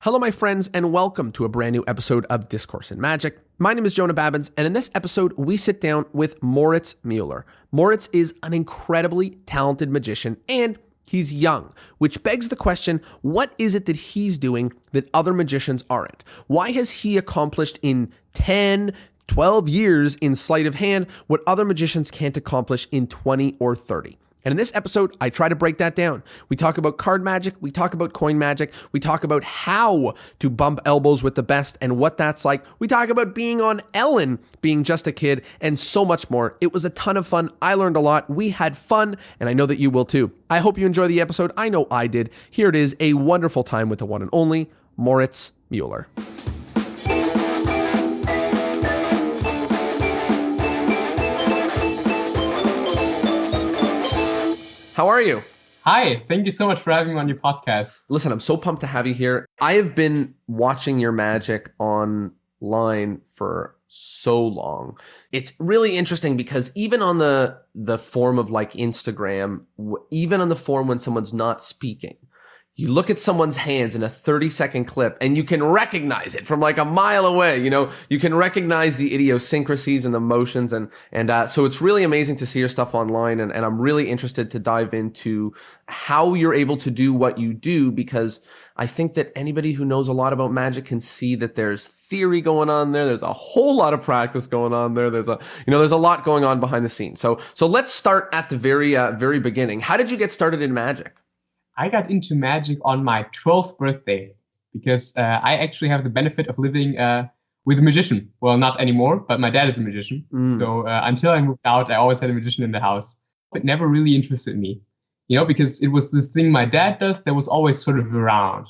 Hello, my friends, and welcome to a brand new episode of Discourse in Magic. My name is Jonah Babbins, and in this episode, we sit down with Moritz Mueller. Moritz is an incredibly talented magician, and he's young, which begs the question, what is it that he's doing that other magicians aren't? Why has he accomplished in 10, 12 years in sleight of hand what other magicians can't accomplish in 20 or 30? And in this episode, I try to break that down. We talk about card magic, we talk about coin magic, we talk about how to bump elbows with the best and what that's like. We talk about being on Ellen, being just a kid, and so much more. It was a ton of fun. I learned a lot. We had fun, and I know that you will too. I hope you enjoy the episode. I know I did. Here it is, a wonderful time with the one and only Moritz Mueller. How are you? Hi, thank you so much for having me on your podcast. Listen, I'm so pumped to have you here. I have been watching your magic online for so long. It's really interesting because even on the form of like Instagram, even on the form when someone's not speaking, you look at someone's hands in a 30-second clip and you can recognize it from like a mile away. You know, you can recognize the idiosyncrasies and the motions. And so it's really amazing to see your stuff online. And I'm really interested to dive into how you're able to do what you do, because I think that anybody who knows a lot about magic can see that there's theory going on there. There's a whole lot of practice going on there. There's a lot going on behind the scenes. So let's start at the very beginning. How did you get started in magic? I got into magic on my 12th birthday because I actually have the benefit of living with a magician. Well, not anymore, but my dad is a magician. So until I moved out, I always had a magician in the house. It never really interested me, because it was this thing my dad does that was always sort of around,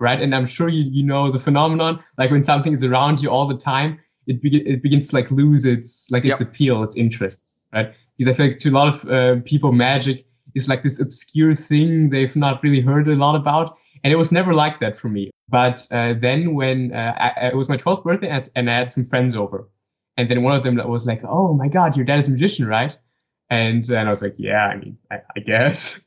right? And I'm sure you know the phenomenon, like when something is around you all the time, it begins to like lose its appeal, its interest, right? Because I feel like to a lot of people, magic is like this obscure thing they've not really heard a lot about. And it was never like that for me. But then when it was my 12th birthday and I had some friends over. And then one of them was like, oh my God, your dad is a magician, right? And I was like, yeah, I guess.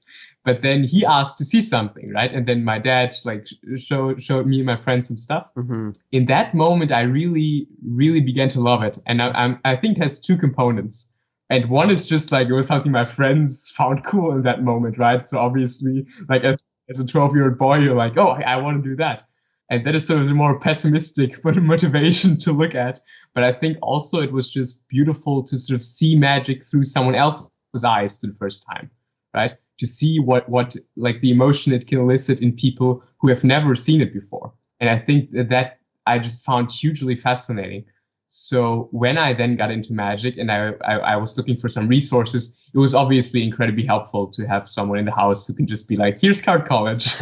But then he asked to see something, right? And then my dad like showed me and my friends some stuff. Mm-hmm. In that moment, I really, really began to love it. And I think it has two components. And one is just like, it was something my friends found cool in that moment, right? So obviously, like as a 12-year-old boy, you're like, oh, I want to do that. And that is sort of the more pessimistic motivation to look at. But I think also it was just beautiful to sort of see magic through someone else's eyes for the first time, right? To see what like the emotion it can elicit in people who have never seen it before. And I think that I just found hugely fascinating. So when I then got into magic and I was looking for some resources, it was obviously incredibly helpful to have someone in the house who can just be like, here's card college,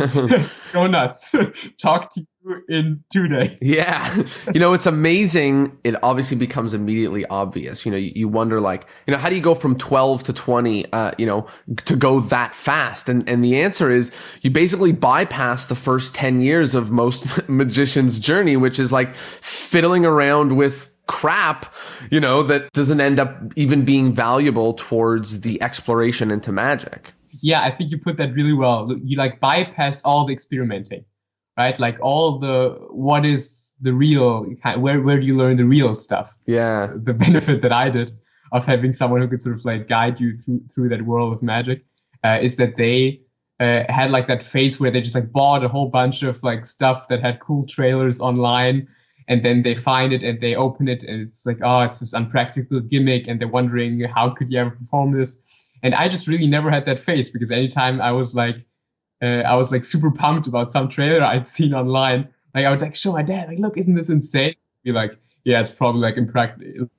go nuts, talk to you in 2 days. Yeah. It's amazing. It obviously becomes immediately obvious. You wonder like, how do you go from 12 to 20, to go that fast? And the answer is you basically bypass the first 10 years of most magicians' journey, which is like fiddling around with crap, that doesn't end up even being valuable towards the exploration into magic. Yeah, I think you put that really well. You like bypass all the experimenting, right? Like all what is the real, where do you learn the real stuff? Yeah. The benefit that I did of having someone who could sort of like guide you through that world of magic is that they had like that phase where they just like bought a whole bunch of like stuff that had cool trailers online. And then they find it and they open it and it's like, oh, it's this unpractical gimmick. And they're wondering, how could you ever perform this? And I just really never had that phase because anytime I was like super pumped about some trailer I'd seen online, like I would like show my dad, like, look, isn't this insane? Be like, yeah, it's probably like impractical.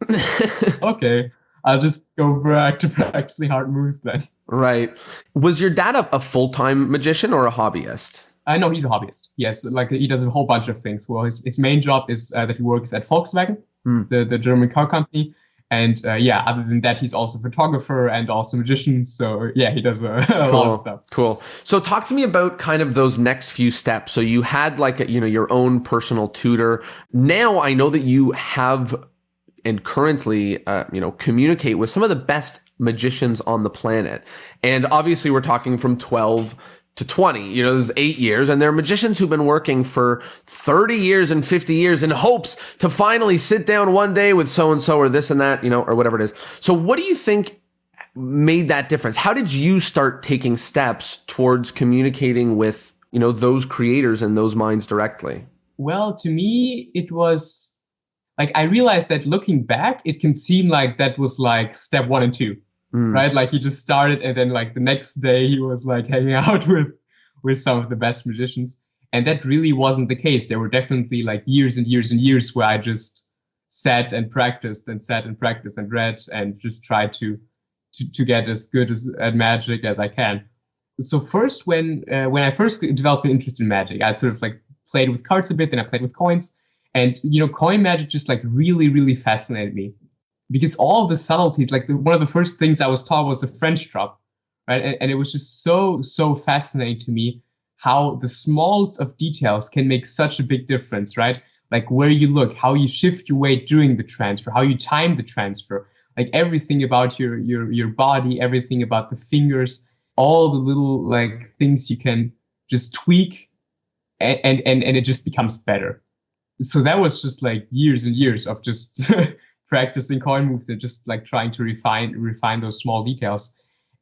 Okay, I'll just go back to practicing hard moves then. Right. Was your dad a full-time magician or a hobbyist? No, he's a hobbyist. Yes, like he does a whole bunch of things. Well, his main job is that he works at Volkswagen, the German car company. And other than that, he's also a photographer and also a magician. So yeah, he does a lot of stuff. Cool. So talk to me about kind of those next few steps. So you had like, your own personal tutor. Now I know that you have and currently, communicate with some of the best magicians on the planet. And obviously we're talking from 12 to 20, there's 8 years, and there are magicians who've been working for 30 years and 50 years in hopes to finally sit down one day with so-and-so or this and that, or whatever it is. So what do you think made that difference? How did you start taking steps towards communicating with, those creators and those minds directly? Well, to me, it was like, I realized that looking back, it can seem like that was like step 1 and 2. Right? Like he just started, and then like the next day he was like hanging out with some of the best magicians. And that really wasn't the case. There were definitely like years and years and years where I just sat and practiced and read and just tried to get as good at magic as I can. So first, when I first developed an interest in magic, I sort of like played with cards a bit, then I played with coins. And, coin magic just like really, really fascinated me. Because all of the subtleties, like one of the first things I was taught was a French drop, right? And it was just so fascinating to me how the smallest of details can make such a big difference, right? Like where you look, how you shift your weight during the transfer, how you time the transfer, like everything about your body, everything about the fingers, all the little like things you can just tweak, and it just becomes better. So that was just like years and years of just practicing coin moves and just like trying to refine those small details.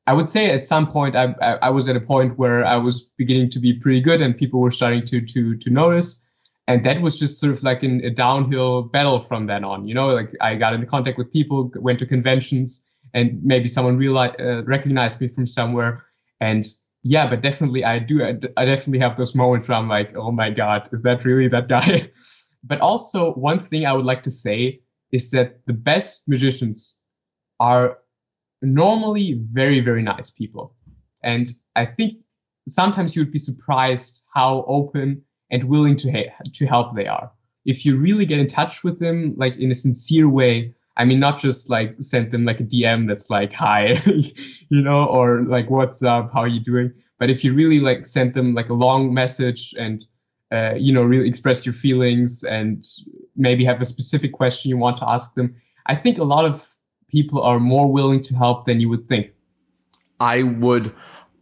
I would say at some point I was at a point where I was beginning to be pretty good and people were starting to notice. And that was just sort of like a downhill battle from then on. Like I got into contact with people, went to conventions, and maybe someone recognized me from somewhere. And yeah, but definitely I definitely have those moments where I'm like, oh my God, is that really that guy? But also one thing I would like to say is that the best magicians are normally very, very nice people. And I think sometimes you would be surprised how open and willing to help they are. If you really get in touch with them, like in a sincere way, I mean, not just like send them like a DM that's like, hi, or like, what's up, how are you doing? But if you really like send them like a long message and really express your feelings and maybe have a specific question you want to ask them, I think a lot of people are more willing to help than you would think. I would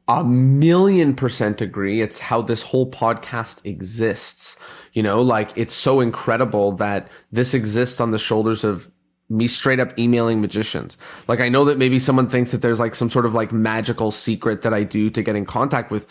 1,000,000% agree. It's how this whole podcast exists. Like it's so incredible that this exists on the shoulders of me straight up emailing magicians. Like I know that maybe someone thinks that there's like some sort of like magical secret that I do to get in contact with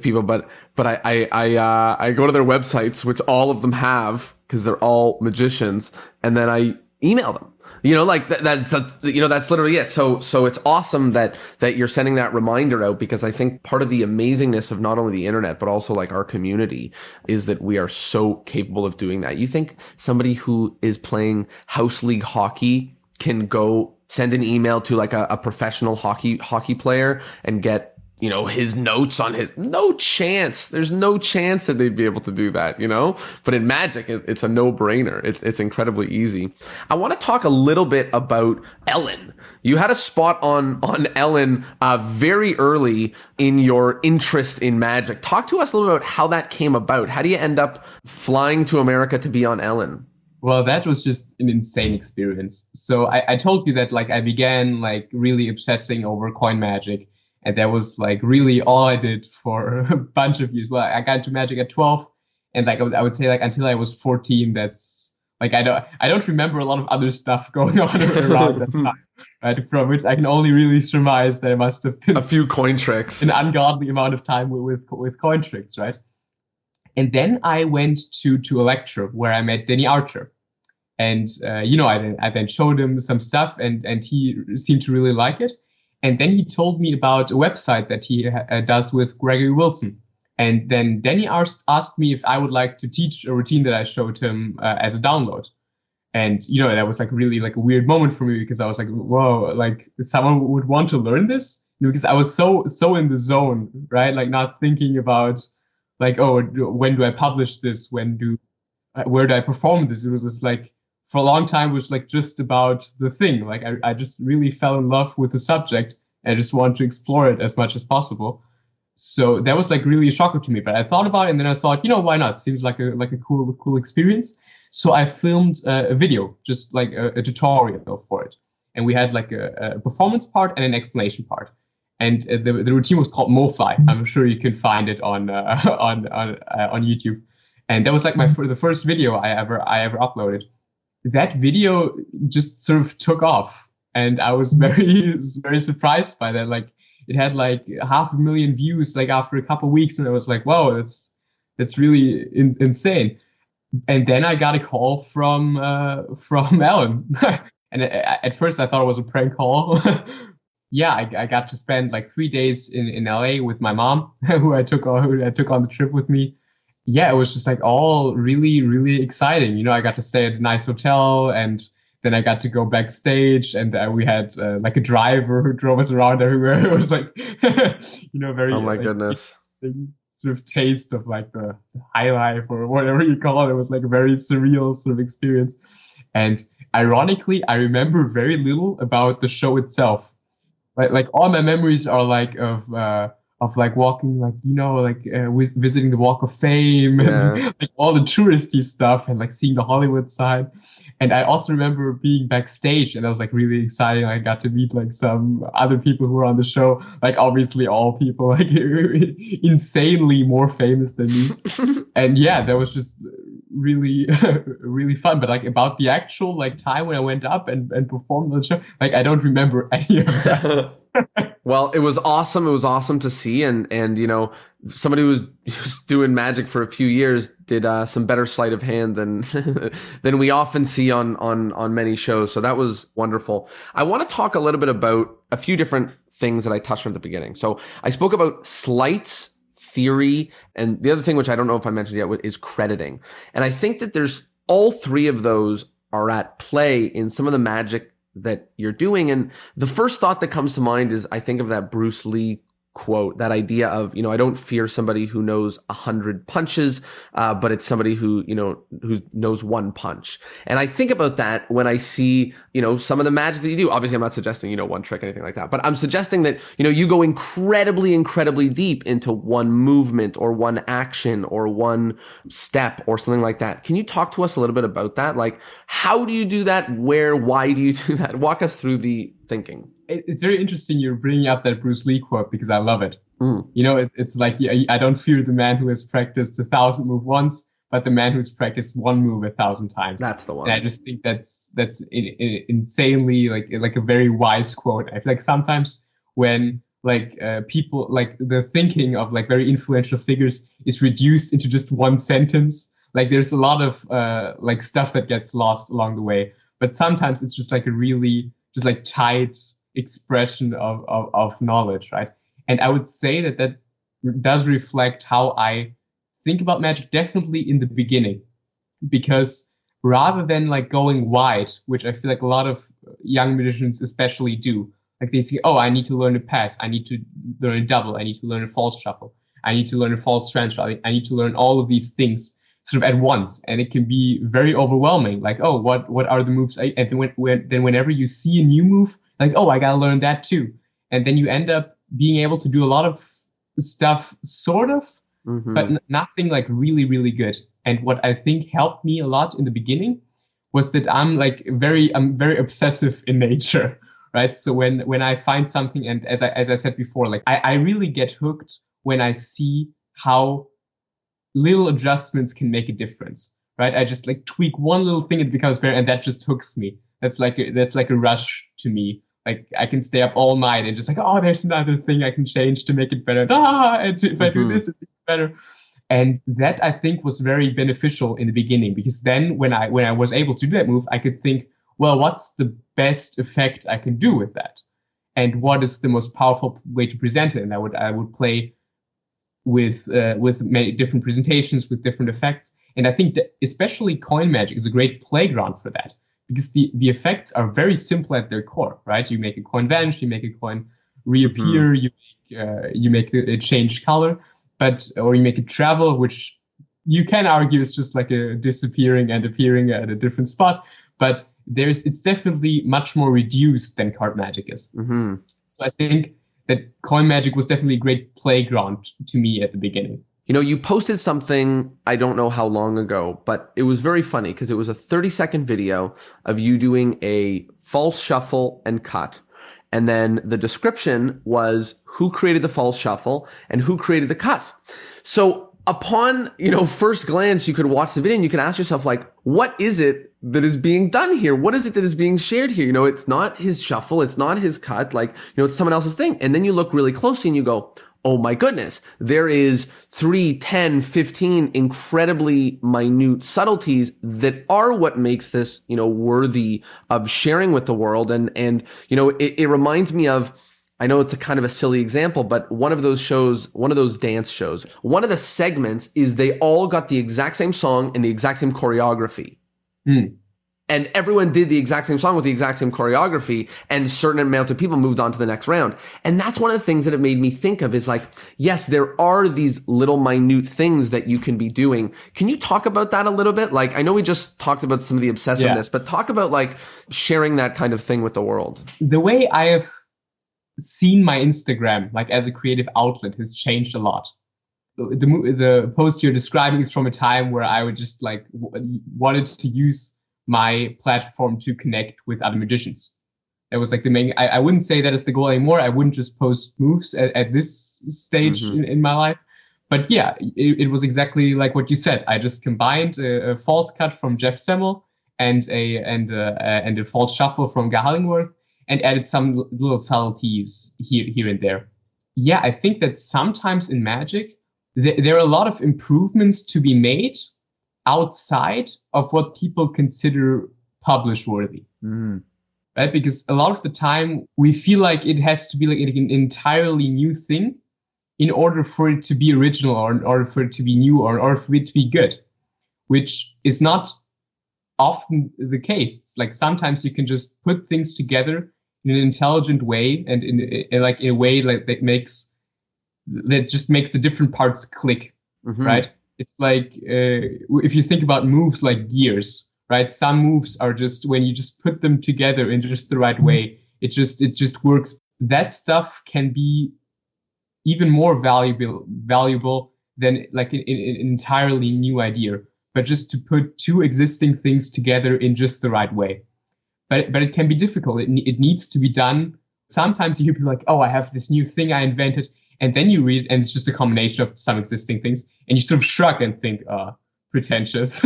people, but I go to their websites, which all of them have, because they're all magicians, and then I email them. Like that's literally it. So it's awesome that you're sending that reminder out, because I think part of the amazingness of not only the internet, but also like our community is that we are so capable of doing that. You think somebody who is playing house league hockey can go send an email to like a professional hockey player and get, his notes on no chance. There's no chance that they'd be able to do that, but in magic, it's a no-brainer. It's incredibly easy. I want to talk a little bit about Ellen. You had a spot on Ellen, very early in your interest in magic. Talk to us a little bit about how that came about. How do you end up flying to America to be on Ellen? Well, that was just an insane experience. So I told you that like I began like really obsessing over coin magic. And that was like really all I did for a bunch of years. Well, I got into magic at 12, and like I would say like until I was 14. That's like I don't remember a lot of other stuff going on around that time. Right, from which I can only really surmise that I must have been a few coin tricks, an ungodly amount of time with coin tricks, right? And then I went to a lecture where I met Danny Archer, and I then showed him some stuff, and he seemed to really like it. And then he told me about a website that he does with Gregory Wilson. And then Danny asked me if I would like to teach a routine that I showed him as a download. And, that was like really like a weird moment for me, because I was like, whoa, like someone would want to learn this? Because I was so in the zone, right? Like not thinking about like, oh, when do I publish this? Where do I perform this? It was just like, for a long time, it was like just about the thing. Like I just really fell in love with the subject and I just wanted to explore it as much as possible. So that was like really a shocker to me. But I thought about it, and then I thought, why not? Seems like a cool experience. So I filmed a video, just like a tutorial for it. And we had like a performance part and an explanation part. And the routine was called MoFi. I'm sure you can find it on on YouTube. And that was like the first video I ever uploaded. That video just sort of took off, and I was very surprised by that. Like, it had like 500,000 views like after a couple of weeks, and I was like, wow, that's really insane. And then I got a call from Alan, and at first I thought it was a prank call. Yeah, I got to spend like 3 days in LA with my mom, who I took on the trip with me. Yeah, it was just like all really exciting. You know, I got to stay at a nice hotel, and then I got to go backstage, and we had like a driver who drove us around everywhere. It was like, you know, very, oh my like, goodness, sort of taste of like the high life or whatever you call it. It was like a very surreal sort of experience. And ironically, I remember very little about the show itself. Like all my memories are like of like walking, like, you know, like visiting the Walk of Fame, yeah. and like all the touristy stuff, and like seeing the Hollywood side. And I also remember being backstage, and that was like really exciting. I got to meet like some other people who were on the show, like obviously all people like insanely more famous than me. And yeah, that was just really really fun. But like about the actual like time when I went up and performed on the show, like I don't remember any of that. Well, it was awesome. It was awesome to see. And you know, somebody who was doing magic for a few years did some better sleight of hand than than we often see on many shows. So that was wonderful. I want to talk a little bit about a few different things that I touched on at the beginning. So I spoke about sleights, theory, and the other thing, which I don't know if I mentioned yet, is crediting. And I think that there's all three of those are at play in some of the magic that you're doing. And the first thought that comes to mind is I think of that Bruce Lee quote, that idea of, you know, I don't fear somebody who knows 100 punches, but it's somebody who, you know, who knows one punch. And I think about that when I see, you know, some of the magic that you do. Obviously, I'm not suggesting, you know, one trick, anything like that, but I'm suggesting that, you know, you go incredibly deep into one movement or one action or one step or something like that. Can you talk to us a little bit about that? Like, how do you do that? Why do you do that? Walk us through the thinking. It's very interesting you're bringing up that Bruce Lee quote, because I love it. You know, it's like, I don't fear the man who has practiced 1,000 moves once, but the man who's practiced one move 1,000 times. That's the one. And I just think that's insanely like a very wise quote. I feel like sometimes when like people, like the thinking of like very influential figures is reduced into just one sentence, like there's a lot of like stuff that gets lost along the way. But sometimes it's just like a really just like tight expression of knowledge, right? And I would say that does reflect how I think about magic, definitely in the beginning, because rather than like going wide, which I feel like a lot of young magicians especially do, like they say, oh, I need to learn a pass, I need to learn a double, I need to learn a false shuffle, I need to learn a false transfer, I need to learn all of these things sort of at once, and it can be very overwhelming. Like, oh, what are the moves? And then whenever you see a new move, like, oh, I gotta learn that too, and then you end up being able to do a lot of stuff, sort of, but nothing like really good. And what I think helped me a lot in the beginning was that I'm very obsessive in nature, right? So when I find something, and as I said before, like I really get hooked when I see how little adjustments can make a difference, right? I just like tweak one little thing, it becomes better, and that just hooks me. That's like a rush to me. Like I can stay up all night and just like, oh, there's another thing I can change to make it better. And if I do this, it's even better. And that I think was very beneficial in the beginning, because then when I was able to do that move, I could think, well, what's the best effect I can do with that, and what is the most powerful way to present it? And I would play with many different presentations with different effects. And I think that especially coin magic is a great playground for that, because the effects are very simple at their core, right? You make a coin vanish, you make a coin reappear, you make a change color, or you make it travel, which you can argue is just like a disappearing and appearing at a different spot, but it's definitely much more reduced than card magic is. So I think that coin magic was definitely a great playground to me at the beginning. You know, you posted something, I don't know how long ago, but it was very funny because it was a 30-second video of you doing a false shuffle and cut. And then the description was who created the false shuffle and who created the cut. So upon, first glance, you could watch the video and you can ask yourself, like, what is it that is being done here? What is it that is being shared here? It's not his shuffle. It's not his cut. Like, it's someone else's thing. And then you look really closely and you go, oh my goodness, there is 3, 10, 15 incredibly minute subtleties that are what makes this, worthy of sharing with the world. And it reminds me of, I know it's a kind of a silly example, but one of those dance shows, one of the segments is they all got the exact same song and the exact same choreography. And everyone did the exact same song with the exact same choreography, and a certain amount of people moved on to the next round. And that's one of the things that it made me think of is like, yes, there are these little minute things that you can be doing. Can you talk about that a little bit? Like, I know we just talked about some of the obsessiveness, but talk about like sharing that kind of thing with the world. The way I have seen my Instagram, like as a creative outlet, has changed a lot. The post you're describing is from a time where I would just like wanted to use my platform to connect with other magicians. That was like the main, I wouldn't say that is the goal anymore. I wouldn't just post moves at this stage in my life. But yeah, it was exactly like what you said. I just combined a false cut from Jeff Semmel and a false shuffle from Guy Hollingworth and added some little subtleties here and there. Yeah, I think that sometimes in magic, there are a lot of improvements to be made outside of what people consider publish worthy, right? Because a lot of the time we feel like it has to be like an entirely new thing in order for it to be original, or in order for it to be new, or in order for it to be good, which is not often the case. It's like sometimes you can just put things together in an intelligent way, and in a way like that just makes the different parts click, right? It's like if you think about moves like gears, right? Some moves are just when you just put them together in just the right way, it just works. That stuff can be even more valuable than like an entirely new idea, but just to put two existing things together in just the right way. But it can be difficult. It needs to be done. Sometimes you hear people like, oh, I have this new thing I invented. And then you read it, and it's just a combination of some existing things, and you sort of shrug and think, pretentious.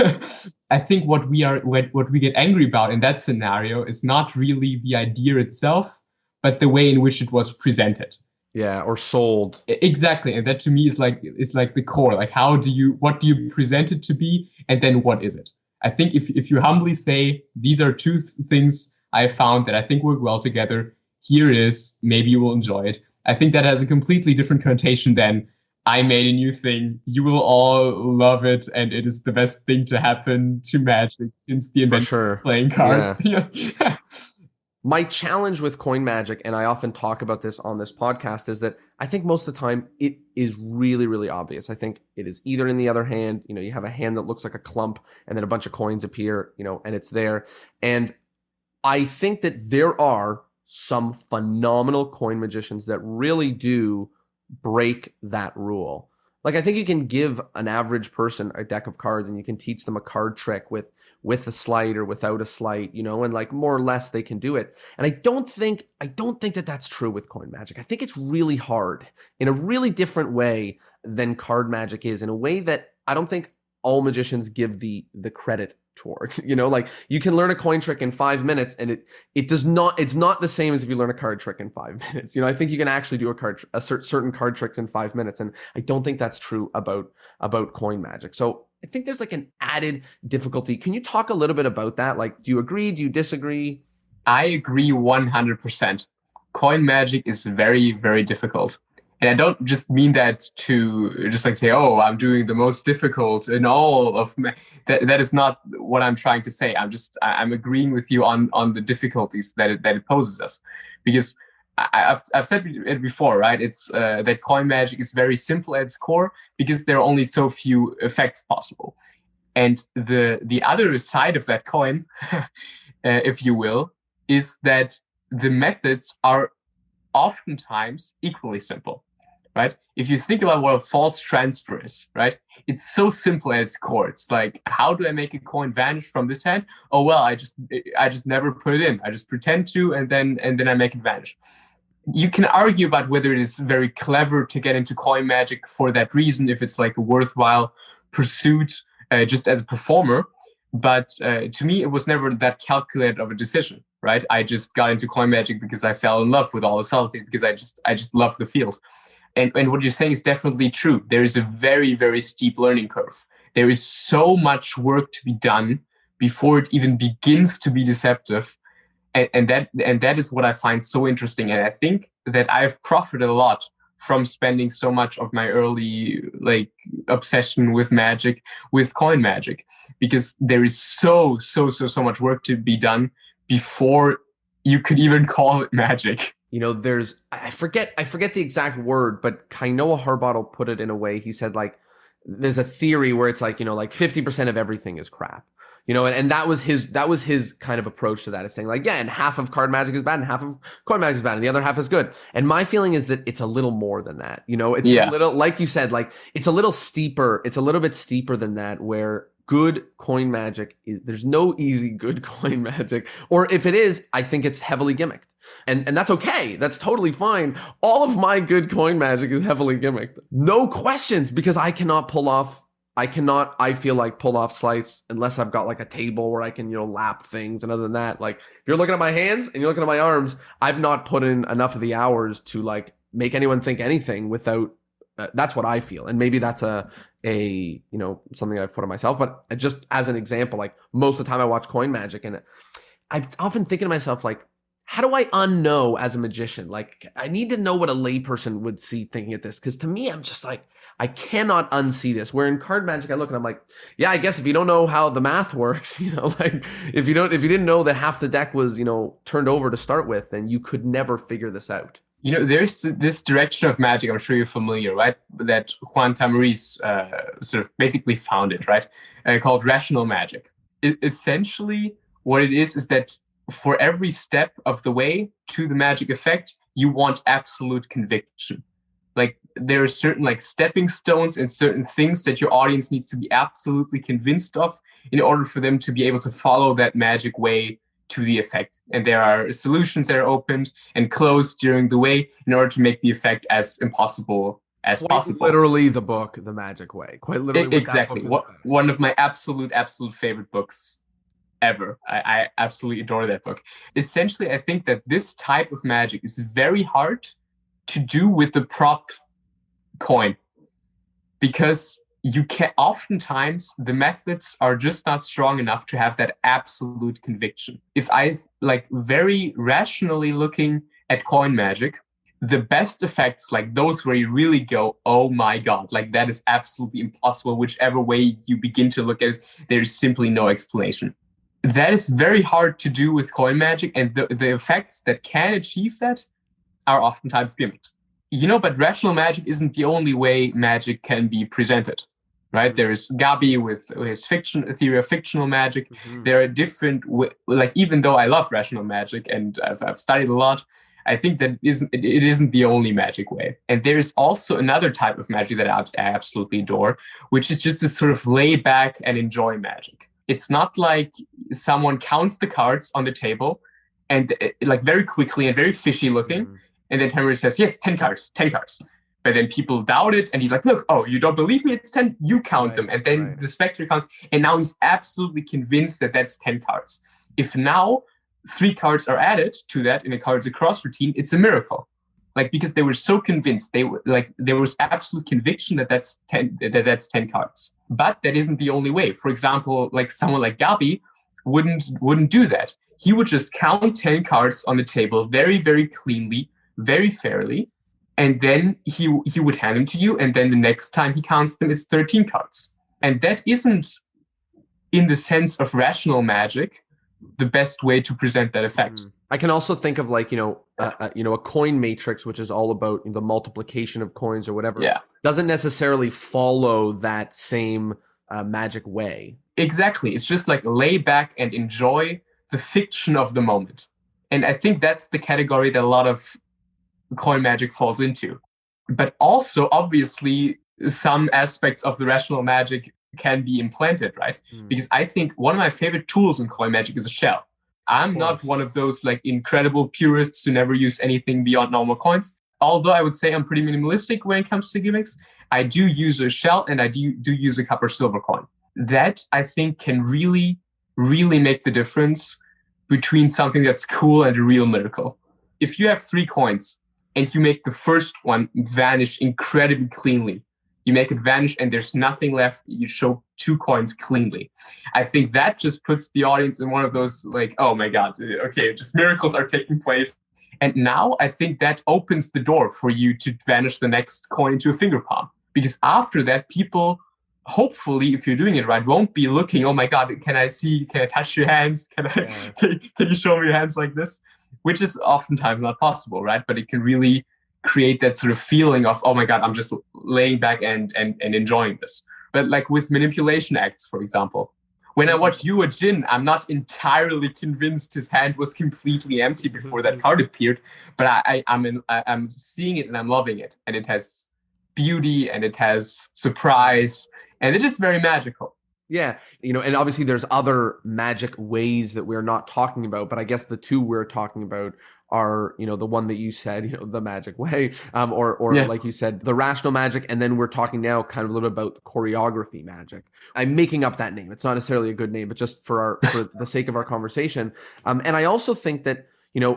I think what we get angry about in that scenario is not really the idea itself, but the way in which it was presented. Yeah, or sold. Exactly, and that to me is like the core. Like, what do you present it to be, and then what is it? I think if you humbly say, these are two things I found that I think work well together, here it is, maybe you will enjoy it. I think that has a completely different connotation than I made a new thing. You will all love it, and it is the best thing to happen to Magic since the invention of playing cards. Yeah. My challenge with coin magic, and I often talk about this on this podcast, is that I think most of the time it is really, really obvious. I think it is either in the other hand, you have a hand that looks like a clump, and then a bunch of coins appear, and it's there. And I think that there are some phenomenal coin magicians that really do break that rule. Like, I think you can give an average person a deck of cards and you can teach them a card trick with a sleight or without a sleight, and like more or less they can do it. And I don't think that that's true with coin magic. I think it's really hard in a really different way than card magic is, in a way that I don't think all magicians give the credit towards. Like, you can learn a coin trick in 5 minutes, and it's not the same as if you learn a card trick in 5 minutes. I think you can actually do certain card tricks in 5 minutes, and I don't think that's true about coin magic. So I think there's like an added difficulty. Can you talk a little bit about that? Like, do you agree? Do you disagree? I agree 100%. Coin magic is very, very difficult. And I don't just mean that to just like say, oh, I'm doing the most difficult in all of that is not what I'm trying to say. I'm agreeing with you on the difficulties that it poses us, because I've said it before, right? It's that coin magic is very simple at its core because there are only so few effects possible. And the other side of that coin, if you will, is that the methods are oftentimes equally simple. right? If you think about what a false transfer is, right? It's so simple at its core. It's like, how do I make a coin vanish from this hand? Oh well, I just never put it in. I just pretend to, and then I make it vanish. You can argue about whether it is very clever to get into coin magic for that reason, if it's like a worthwhile pursuit just as a performer. But to me, it was never that calculated of a decision, right? I just got into coin magic because I fell in love with all the subtleties, because I just love the field. And what you're saying is definitely true. There is a very, very steep learning curve. There is so much work to be done before it even begins to be deceptive. And that is what I find so interesting. And I think that I've profited a lot from spending so much of my early obsession with magic, with coin magic, because there is so much work to be done before you could even call it magic. There's I forget the exact word, but Kainoa Harbottle put it in a way. He said there's a theory where it's like 50% of everything is crap. And that was his kind of approach to that, is saying and half of card magic is bad and half of coin magic is bad and the other half is good. And my feeling is that it's a little more than that. It's a little, like you said, it's a little steeper. It's a little bit steeper than that, where good coin magic, there's no easy good coin magic. Or if it is, I think it's heavily gimmicked. And that's okay. That's totally fine. All of my good coin magic is heavily gimmicked. No questions, because I feel like pull off slice unless I've got a table where I can, lap things. And other than that, if you're looking at my hands and you're looking at my arms, I've not put in enough of the hours to make anyone think anything without, that's what I feel. And maybe that's something I've put on myself, but just as an example, most of the time I watch coin magic and I'm often thinking to myself, how do I unknow as a magician? I need to know what a layperson would see thinking at this. Because to me, I'm just I cannot unsee this. Where in card magic, I look and I'm yeah, I guess if you don't know how the math works, if you didn't know that half the deck was, turned over to start with, then you could never figure this out. There's this direction of magic, I'm sure you're familiar, right? That Juan Tamariz sort of basically founded, right? Called rational magic. Essentially, what it is that for every step of the way to the magic effect, you want absolute conviction. There are certain stepping stones and certain things that your audience needs to be absolutely convinced of in order for them to be able to follow that magic way to the effect. And there are solutions that are opened and closed during the way in order to make the effect as impossible as possible. Literally the book, The Magic Way. Quite literally. Exactly. One of my absolute favorite books ever. I absolutely adore that book. Essentially, I think that this type of magic is very hard to do with the prop coin, because you can oftentimes the methods are just not strong enough to have that absolute conviction. If I very rationally looking at coin magic, the best effects, those where you really go, oh my god, that is absolutely impossible, whichever way you begin to look at it, there's simply no explanation. That is very hard to do with coin magic, and the effects that can achieve that are oftentimes gimmicked. But rational magic isn't the only way magic can be presented, right? There is Gabi with his theory of fictional magic. Mm-hmm. There are different, even though I love rational magic and I've studied a lot, I think that it isn't the only magic way. And there is also another type of magic that I absolutely adore, which is just to sort of lay back and enjoy magic. It's not like someone counts the cards on the table and very quickly and very fishy looking. Mm-hmm. And then Henry says, yes, 10 cards. But then people doubt it. And he's like, look, oh, you don't believe me? It's 10. You count them. And then the spectator counts. And now he's absolutely convinced that that's 10 cards. If now 3 cards are added to that in a cards across routine, it's a miracle. Because they were so convinced, there was absolute conviction that that's 10 cards. But that isn't the only way. For example, someone like Gabi wouldn't do that. He would just count 10 cards on the table very, very cleanly, very fairly, and then he would hand them to you, and then the next time he counts them, it's 13 cards. And that isn't, in the sense of rational magic, the best way to present that effect. I can also think of a coin matrix, which is all about the multiplication of coins or whatever. Yeah. Doesn't necessarily follow that same magic way. Exactly. It's just lay back and enjoy the fiction of the moment. And I think that's the category that a lot of coin magic falls into. But also, obviously, some aspects of the rational magic can be implanted, right? Because I think one of my favorite tools in coin magic is a shell. I'm not one of those like incredible purists who never use anything beyond normal coins. Although I would say I'm pretty minimalistic when it comes to gimmicks, I do use a shell and I do use a copper silver coin. That I think can really, really make the difference between something that's cool and a real miracle. If you have 3 coins and you make the first one vanish incredibly cleanly, you make it vanish and there's nothing left, you show 2 coins cleanly. I think that just puts the audience in one of those like, oh my God, okay, just miracles are taking place. And now I think that opens the door for you to vanish the next coin into a finger palm. Because after that, people, hopefully, if you're doing it right, won't be looking, oh my God, can I touch your hands? Can you show me your hands like this? Which is oftentimes not possible, right? But it can really create that sort of feeling of, oh my God, I'm just laying back and enjoying this. But like with manipulation acts, for example, when I watch Yu Jin, I'm not entirely convinced his hand was completely empty before that card appeared, but I'm seeing it and I'm loving it. And it has beauty and it has surprise and it is very magical. Yeah, and obviously there's other magic ways that we're not talking about, but I guess the two we're talking about are, the one that you said, the magic way, or like you said, the rational magic. And then we're talking now kind of a little bit about choreography magic. I'm making up that name. It's not necessarily a good name, but just for the sake of our conversation. And I also think that,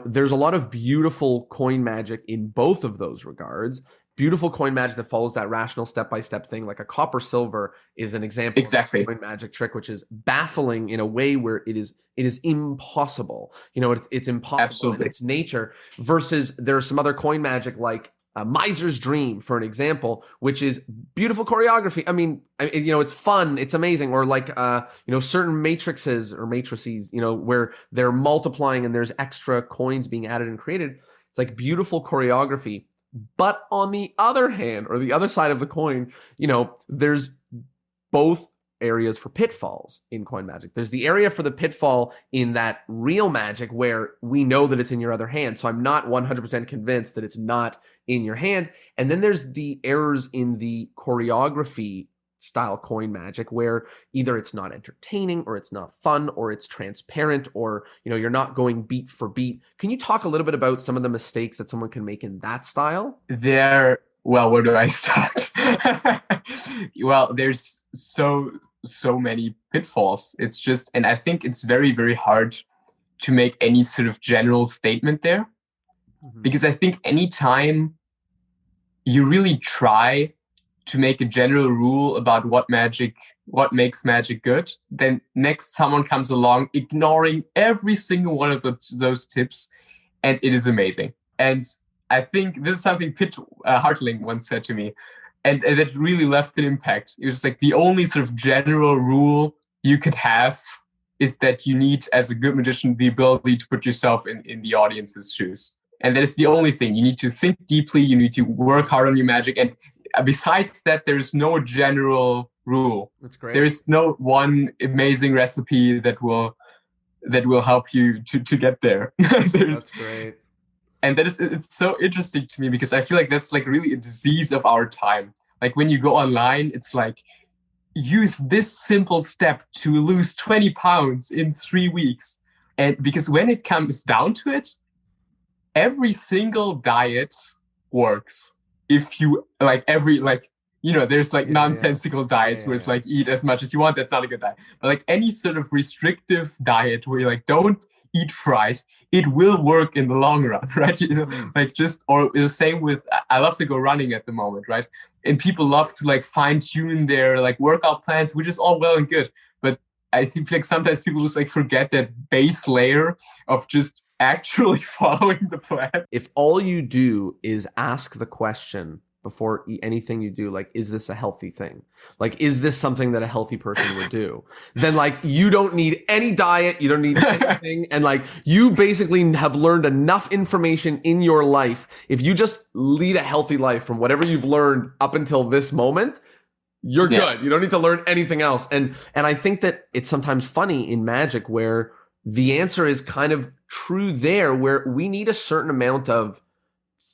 there's a lot of beautiful coin magic in both of those regards. Beautiful coin magic that follows that rational step-by-step thing, like a copper silver is an example of a coin magic trick, which is baffling in a way where it is impossible. It's impossible in its nature. Versus there are some other coin magic like Miser's Dream, for an example, which is beautiful choreography. I mean, it's fun, it's amazing. Or like certain matrices, where they're multiplying and there's extra coins being added and created. It's like beautiful choreography. But on the other hand, or the other side of the coin, there's both areas for pitfalls in coin magic. There's the area for the pitfall in that real magic where we know that it's in your other hand. So I'm not 100% convinced that it's not in your hand. And then there's the errors in the choreography style coin magic where either it's not entertaining or it's not fun or it's transparent or you're not going beat for beat. Can you talk a little bit about some of the mistakes that someone can make in that style? Well, where do I start? Well, there's so many pitfalls. It's just, and I think it's very, very hard to make any sort of general statement there. Because I think anytime you really try to make a general rule about what makes magic good, then next someone comes along ignoring every single one of those tips, and it is amazing. And I think this is something Pitt Hartling once said to me, and that really left an impact. It was like the only sort of general rule you could have is that you need, as a good magician, the ability to put yourself in the audience's shoes. And that is the only thing. You need to think deeply, you need to work hard on your magic, and besides that, there's no general rule. That's great. There's no one amazing recipe that will help you to get there. That's great. And it's so interesting to me because I feel like that's like really a disease of our time. Like when you go online, it's like, use this simple step to lose 20 pounds in 3 weeks. And because when it comes down to it, every single diet works. If you there's like nonsensical diets where it's like eat as much as you want. That's not a good diet. But like any sort of restrictive diet where you like don't eat fries, it will work in the long run, right? Or the same with, I love to go running at the moment, right? And people love to like fine tune their like workout plans, which is all well and good. But I think like sometimes people just like forget that base layer of just actually following the plan. If all you do is ask the question before anything you do, like, is this a healthy thing? Like, is this something that a healthy person would do? Then like, you don't need any diet. You don't need anything. And like, you basically have learned enough information in your life. If you just lead a healthy life from whatever you've learned up until this moment, you're good. You don't need to learn anything else. And I think that it's sometimes funny in magic where the answer is kind of true there, where we need a certain amount of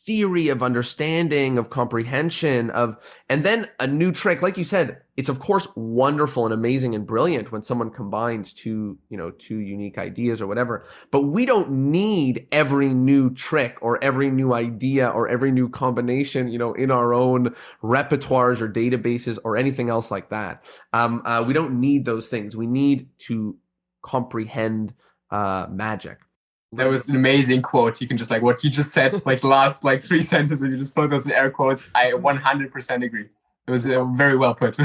theory, of understanding, of comprehension, and then a new trick. Like you said, it's of course wonderful and amazing and brilliant when someone combines two unique ideas or whatever, but we don't need every new trick or every new idea or every new combination, in our own repertoires or databases or anything else like that. We don't need those things. We need to comprehend magic. That was an amazing quote. You can just what you just said, the last 3 sentences, you just put those in air quotes. I 100% agree. It was very well put.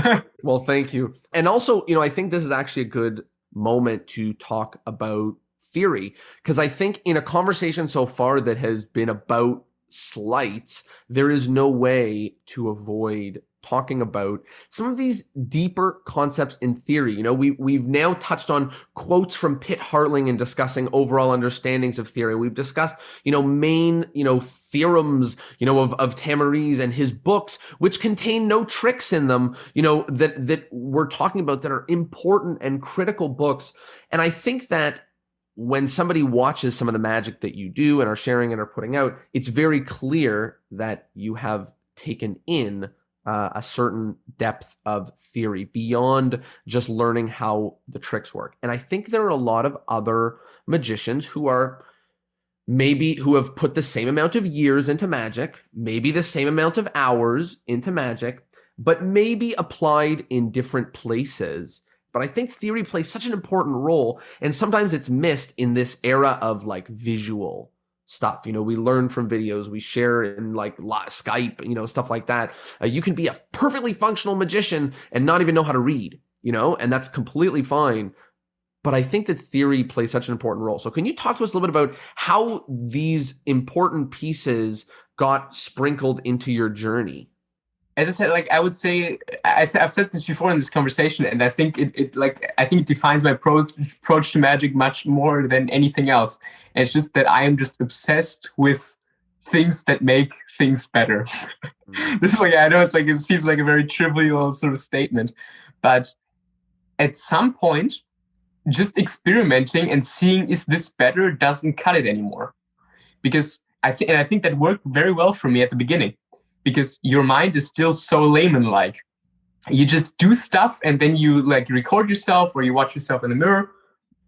Well, thank you. And also, I think this is actually a good moment to talk about theory, because I think in a conversation so far that has been about sleights, there is no way to avoid talking about some of these deeper concepts in theory. We've now touched on quotes from Pitt Hartling in discussing overall understandings of theory. We've discussed, main, theorems, of Tamariz and his books, which contain no tricks in them, that we're talking about, that are important and critical books. And I think that when somebody watches some of the magic that you do and are sharing and are putting out, it's very clear that you have taken in a certain depth of theory beyond just learning how the tricks work. And I think there are a lot of other magicians who have put the same amount of years into magic, maybe the same amount of hours into magic, but maybe applied in different places. But I think theory plays such an important role, and sometimes it's missed in this era of visual stuff. We learn from videos, we share in Skype, stuff like that. You can be a perfectly functional magician and not even know how to read, and that's completely fine. But I think that theory plays such an important role. So can you talk to us a little bit about how these important pieces got sprinkled into your journey? As I said, I would say, I've said this before in this conversation, and I think it defines my approach to magic much more than anything else. And it's just that I am just obsessed with things that make things better. This is I know it seems like a very trivial sort of statement, but at some point, just experimenting and seeing, is this better, doesn't cut it anymore. Because I think that worked very well for me at the beginning. Because your mind is still so layman-like. You just do stuff, and then you record yourself, or you watch yourself in the mirror,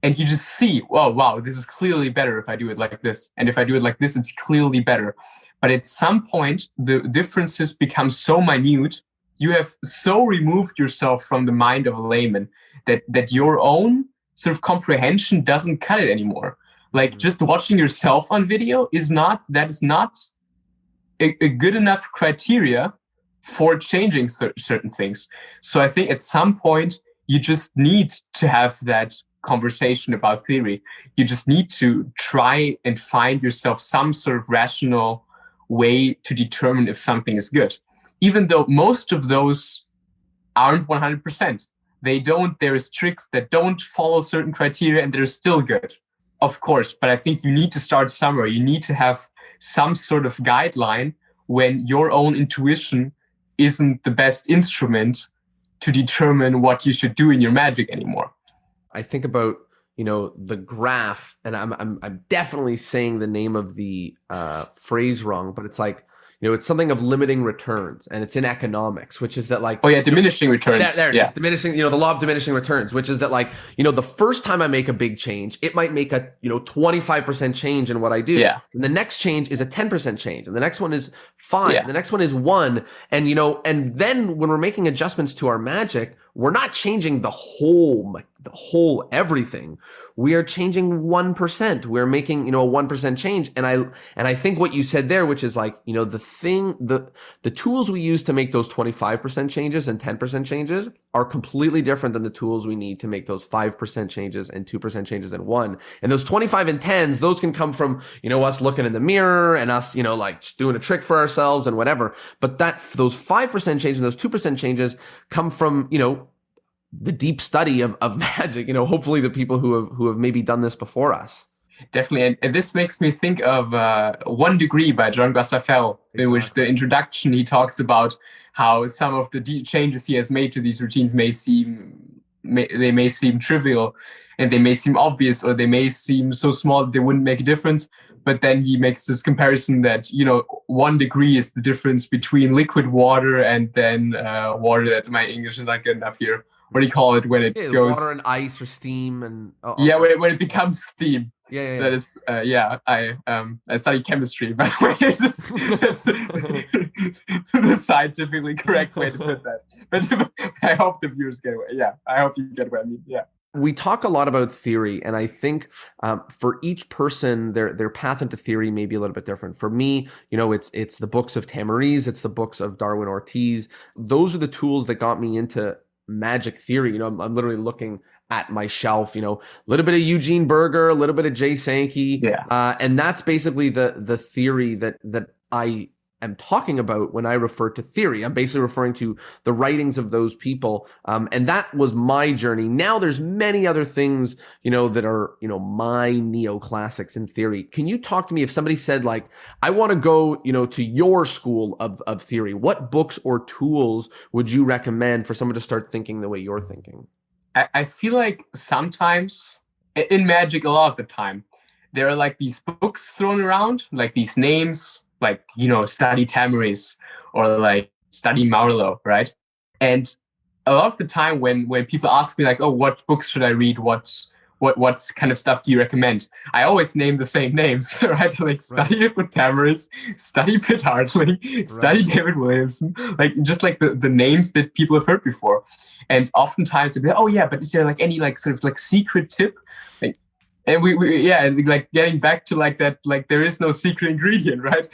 and you just see, oh, wow, this is clearly better if I do it like this. And if I do it like this, it's clearly better. But at some point, the differences become so minute, you have so removed yourself from the mind of a layman that your own sort of comprehension doesn't cut it anymore. Just watching yourself on video is not a good enough criteria for changing certain things. So I think at some point, you just need to have that conversation about theory. You just need to try and find yourself some sort of rational way to determine if something is good. Even though most of those aren't 100%. There's tricks that don't follow certain criteria and they're still good, of course. But I think you need to start somewhere. You need to have some sort of guideline when your own intuition isn't the best instrument to determine what you should do in your magic anymore. I think about, the graph, and I'm definitely saying the name of the phrase wrong, but it's it's something of limiting returns, and it's in economics, which is that diminishing returns. There it is, diminishing, the law of diminishing returns, which is that the first time I make a big change, it might make a, 25% change in what I do. Yeah. And the next change is a 10% change. And the next one is 5. Yeah. The next one is 1. And, and then when we're making adjustments to our magic, we're not changing the whole everything. We are changing 1%. We're making, a 1% change. And I think what you said there, which is the tools we use to make those 25% changes and 10% changes are completely different than the tools we need to make those 5% changes and 2% changes and 1. And those 25 and 10s, those can come from, us looking in the mirror and us, just doing a trick for ourselves and whatever. But those 5% changes and those 2% changes come from, the deep study of magic, hopefully the people who have maybe done this before us. Definitely. And this makes me think of 1 Degree by John Gustavell, in which the introduction, he talks about how some of the changes he has made to these routines may seem trivial, and they may seem obvious, or they may seem so small that they wouldn't make a difference. but then he makes this comparison that, 1 degree is the difference between liquid water and then water. That my English is not good enough here. What do you call it when it goes? Water and ice or steam and Yeah, when it becomes steam. Yeah. That is, I study chemistry, by the way. It's the scientifically correct way to put that. But I hope the viewers get it. Yeah, I hope you get what I mean. Yeah. We talk a lot about theory, and I think for each person, their path into theory may be a little bit different. For me, it's the books of Tamariz, it's the books of Darwin Ortiz. Those are the tools that got me into magic theory. I'm literally looking at my shelf, a little bit of Eugene Berger, a little bit of Jay Sankey. Yeah. And that's basically the theory that I am talking about when I refer to theory. I'm basically referring to the writings of those people. And that was my journey. Now there's many other things, that are, my neoclassics in theory. Can you talk to me if somebody said like, I want to go, to your school of theory, what books or tools would you recommend for someone to start thinking the way you're thinking? I feel like sometimes in magic, a lot of the time, there are like these books thrown around, like these names, like, study Tamariz or like study Marlowe, right? And a lot of the time when people ask me like, oh, what books should I read? What kind of stuff do you recommend? I always name the same names, right? Like study with Tamariz, study Pitt Hartling, study David Williamson, like just like the names that people have heard before. And oftentimes they'll be like, oh yeah, but is there like any like sort of like secret tip? Like, and and like getting back to like that, like there is no secret ingredient, right?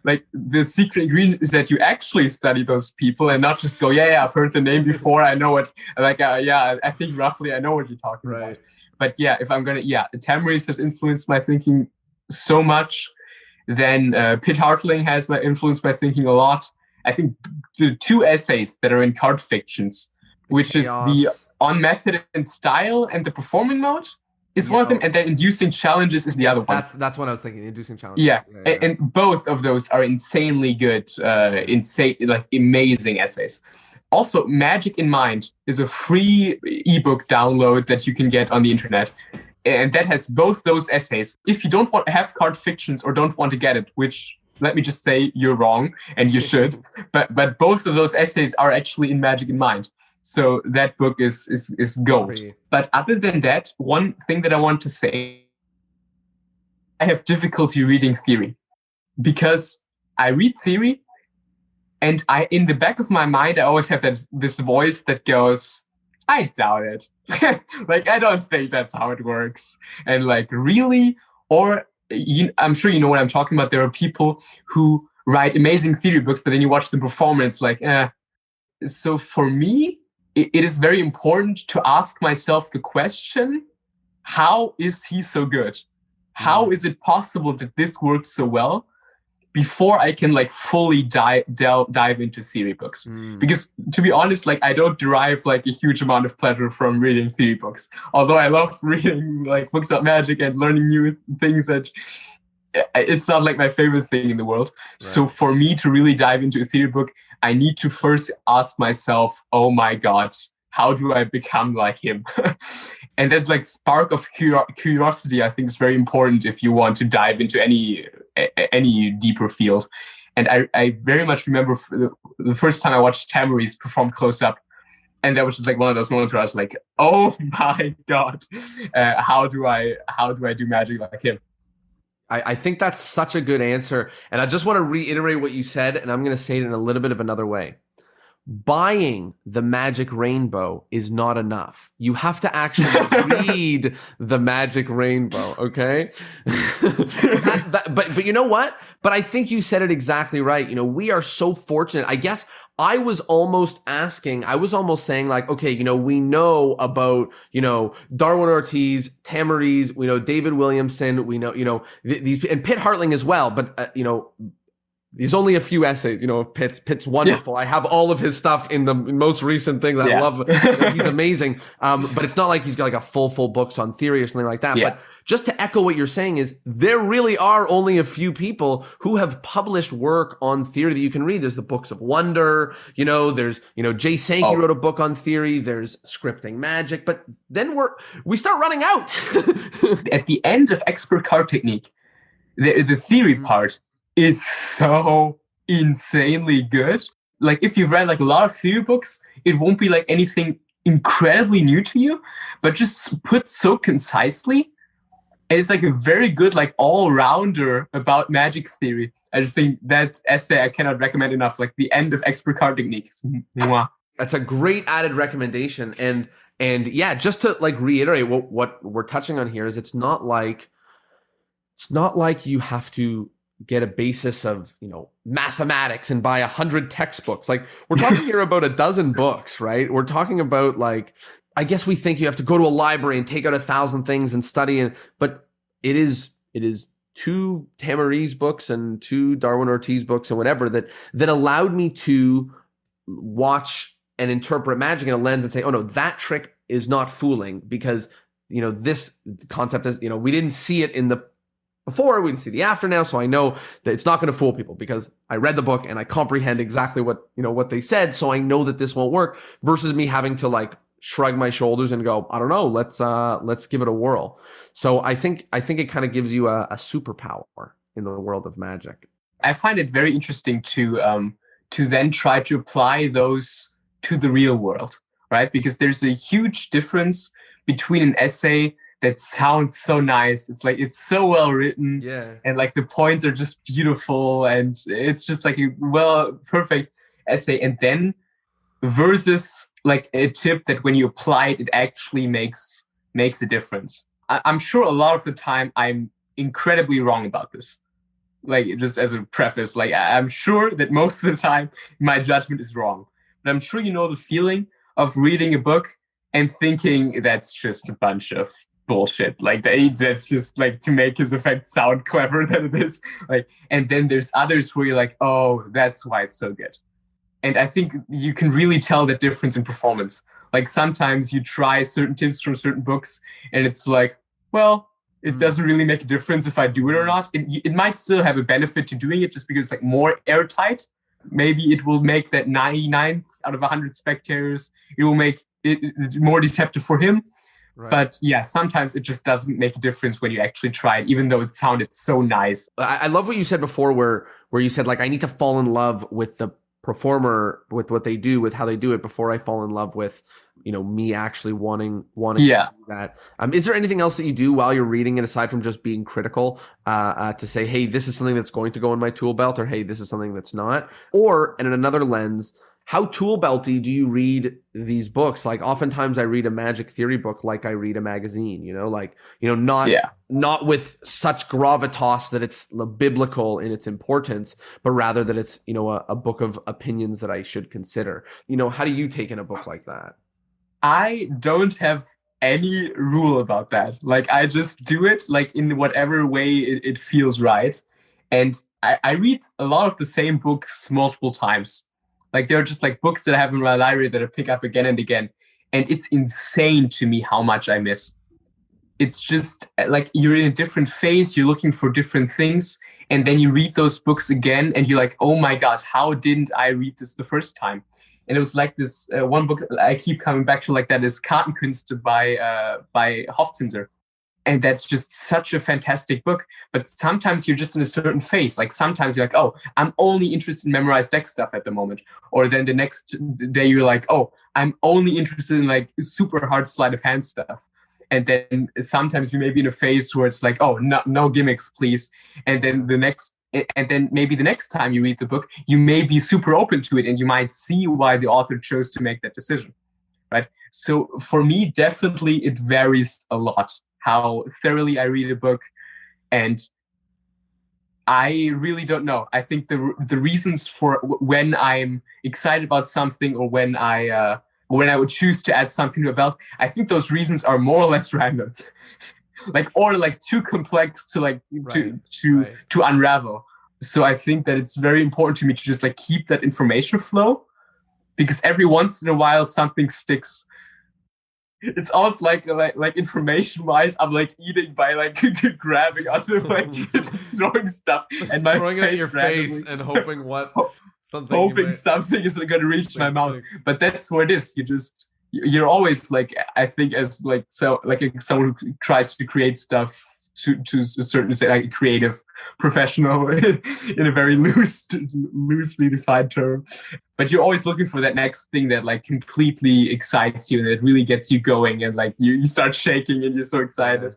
Like the secret ingredient is that you actually study those people and not just go, yeah, I've heard the name before, I know it. Like, I think roughly I know what you're talking about. But yeah, if I'm gonna, Tamariz has influenced my thinking so much. Then Pitt Hartling has influenced my thinking a lot. I think the 2 essays that are in Card Fictions, which is the On Method and Style and the Performing Mode, is one of them, and then Inducing Challenges is the other one. That's what I was thinking. Inducing Challenges. Yeah. And both of those are insanely good, amazing essays. Also, Magic in Mind is a free ebook download that you can get on the internet, and that has both those essays. If you don't want to have Card Fictions or don't want to get it, which let me just say you're wrong and you should, but both of those essays are actually in Magic in Mind. So that book is gold. But other than that, one thing that I want to say, I have difficulty reading theory because I read theory and in the back of my mind, I always have this voice that goes, I doubt it. Like, I don't think that's how it works. And like, really? Or I'm sure you know what I'm talking about. There are people who write amazing theory books, but then you watch them perform and it's like, So for me, it is very important to ask myself the question, how is he so good? How is it possible that this works so well? Before I can like fully dive into theory books. Because to be honest, like I don't derive like a huge amount of pleasure from reading theory books. Although I love reading like books about magic and learning new things, that it's not like my favorite thing in the world. So for me to really dive into a theory book, I need to first ask myself, oh my God, how do I become like him? And that like spark of curiosity, I think, is very important if you want to dive into any deeper field. And I very much remember the first time I watched Tamariz perform close up, and that was just like one of those moments where I was like, "Oh my God, how do I do magic like him?" I think that's such a good answer, and I just want to reiterate what you said, and I'm going to say it in a little bit of another way. Buying the Magic Rainbow is not enough. You have to actually read the Magic Rainbow, okay? But you know what? But I think you said it exactly right. We are so fortunate. I guess I was almost saying like, okay, we know about, Darwin Ortiz, Tamariz, we know David Williamson, we know, these, and Pitt Hartling as well, but, there's only a few essays, Pitt's wonderful. Yeah. I have all of his stuff in the most recent things. I love he's amazing. But it's not like he's got like a full books on theory or something like that. Yeah. But just to echo what you're saying is there really are only a few people who have published work on theory that you can read. There's the Books of Wonder, there's, Jay Sankey wrote a book on theory. There's Scripting Magic, but then we start running out. At the end of Expert Card Technique, the theory part is so insanely good. Like if you've read like a lot of theory books, it won't be like anything incredibly new to you, but just put so concisely. And it's like a very good like all-rounder about magic theory. I just think that essay I cannot recommend enough. Like the end of expert card techniques. Mwah. That's a great added recommendation. And yeah, just to like reiterate what we're touching on here is it's not like you have to get a basis of, mathematics and buy 100 textbooks. Like we're talking here about a dozen books, right? We're talking about like, I guess we think you have to go to a library and take out 1,000 things and study it, but it is 2 Tamariz books and 2 Darwin Ortiz books and whatever that allowed me to watch and interpret magic in a lens and say, oh no, that trick is not fooling because, this concept is, we didn't see it in the before, we didn't see the after now. So I know that it's not going to fool people because I read the book and I comprehend exactly what they said. So I know that this won't work versus me having to like shrug my shoulders and go, I don't know, let's give it a whirl. So I think it kind of gives you a superpower in the world of magic. I find it very interesting to then try to apply those to the real world, right? Because there's a huge difference between an essay that sounds so nice. It's like, it's so well written. Yeah. And like the points are just beautiful. And it's just like a perfect essay. And then versus like a tip that when you apply it, it actually makes a difference. I'm sure a lot of the time I'm incredibly wrong about this. Like just as a preface, like I'm sure that most of the time my judgment is wrong. But I'm sure the feeling of reading a book and thinking that's just a bunch of bullshit. Like that's just like to make his effect sound clever than it is. Like, and then there's others where you're like, oh, that's why it's so good. And I think you can really tell that difference in performance. Like sometimes you try certain tips from certain books and it's like, well, it doesn't really make a difference if I do it or not. It might still have a benefit to doing it just because it's like more airtight. Maybe it will make that 99th out of 100 spectators, it will make it more deceptive for him. Right. But yeah, sometimes it just doesn't make a difference when you actually try it, even though it sounded so nice. I love what you said before where you said like, I need to fall in love with the performer, with what they do, with how they do it before I fall in love with, me actually wanting to do that. Is there anything else that you do while you're reading it aside from just being critical to say, hey, this is something that's going to go in my tool belt, or hey, this is something that's not? Or in another lens, how tool belty do you read these books? Like oftentimes I read a magic theory book like I read a magazine, not with such gravitas that it's biblical in its importance, but rather that it's, a book of opinions that I should consider. How do you take in a book like that? I don't have any rule about that. Like I just do it like in whatever way it feels right. And I read a lot of the same books multiple times. Like there are just like books that I have in my library that I pick up again and again. And it's insane to me how much I miss. It's just like you're in a different phase, you're looking for different things. And then you read those books again and you're like, oh my God, how didn't I read this the first time? And it was like this one book I keep coming back to like that is Kartenkünste by Hofzinser. And that's just such a fantastic book. But sometimes you're just in a certain phase. Like sometimes you're like, oh, I'm only interested in memorized deck stuff at the moment. Or then the next day you're like, oh, I'm only interested in like super hard sleight of hand stuff. And then sometimes you may be in a phase where it's like, oh, no gimmicks, please. And then maybe the next time you read the book, you may be super open to it and you might see why the author chose to make that decision, right? So for me, definitely it varies a lot how thoroughly I read a book. And I really don't know. I think the reasons for when I'm excited about something or when I would choose to add something to a belt, I think those reasons are more or less random. or too complex to to unravel. So I think that it's very important to me to just like keep that information flow, because every once in a while something sticks. It's almost like information wise, I'm like eating by like grabbing onto like throwing stuff and my throwing face it at your face and hoping something is going to reach my mouth. But that's what it is. You're always like, I think as like someone who tries to create stuff to a certain say like creative professional in a very loosely defined term. But you're always looking for that next thing that like completely excites you and it really gets you going and like you start shaking and you're so excited.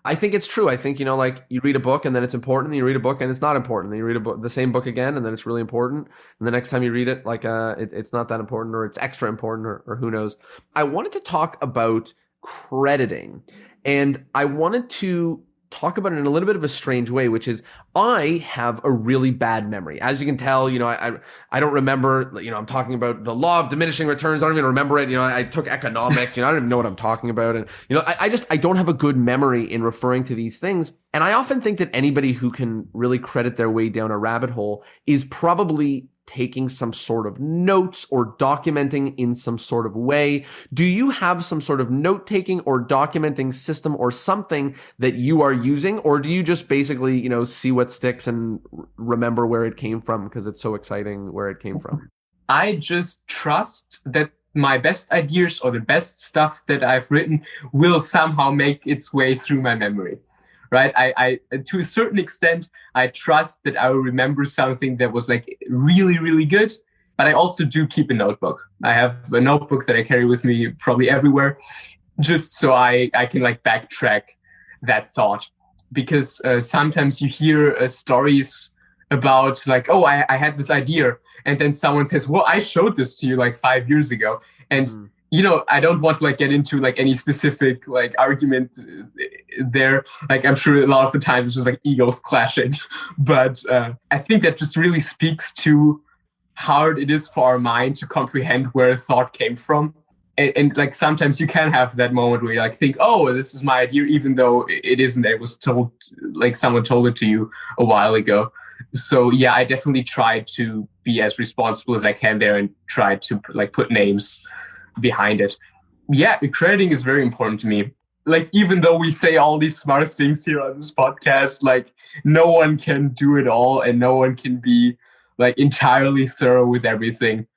I think it's true. I think, like you read a book and then it's important, and you read a book and it's not important. Then you read the same book again and then it's really important. And the next time you read it, like it's not that important, or it's extra important, or who knows. I wanted to talk about crediting, and I wanted to talk about it in a little bit of a strange way, which is I have a really bad memory. As you can tell, I don't remember, I'm talking about the law of diminishing returns. I don't even remember it. I took economics, I don't even know what I'm talking about. And, I don't have a good memory in referring to these things. And I often think that anybody who can really credit their way down a rabbit hole is probably taking some sort of notes or documenting in some sort of way. Do you have some sort of note-taking or documenting system or something that you are using? Or do you just basically, see what sticks and remember where it came from because it's so exciting where it came from? I just trust that my best ideas or the best stuff that I've written will somehow make its way through my memory. Right. I to a certain extent, I trust that I will remember something that was like really, really good. But I also do keep a notebook. I have a notebook that I carry with me probably everywhere, just so I can like backtrack that thought. Because sometimes you hear stories about like, oh, I had this idea. And then someone says, well, I showed this to you like 5 years ago. And I don't want to like get into like any specific like argument there. Like I'm sure a lot of the times it's just like egos clashing, but I think that just really speaks to how hard it is for our mind to comprehend where a thought came from. And like sometimes you can have that moment where you like think, oh, this is my idea, even though it isn't. It was told, like someone told it to you a while ago. So yeah, I definitely try to be as responsible as I can there and try to like put names behind it. Yeah, crediting is very important to me. Like, even though we say all these smart things here on this podcast, like no one can do it all and no one can be like entirely thorough with everything.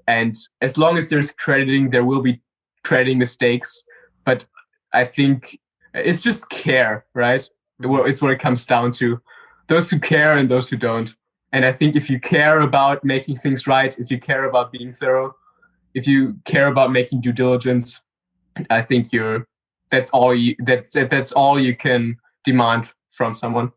And as long as there's crediting, there will be crediting mistakes. But I think it's just care, right? It's what it comes down to. Those who care and those who don't. And I think if you care about making things right, if you care about being thorough, if you care about making due diligence, I think that's all you can demand from someone.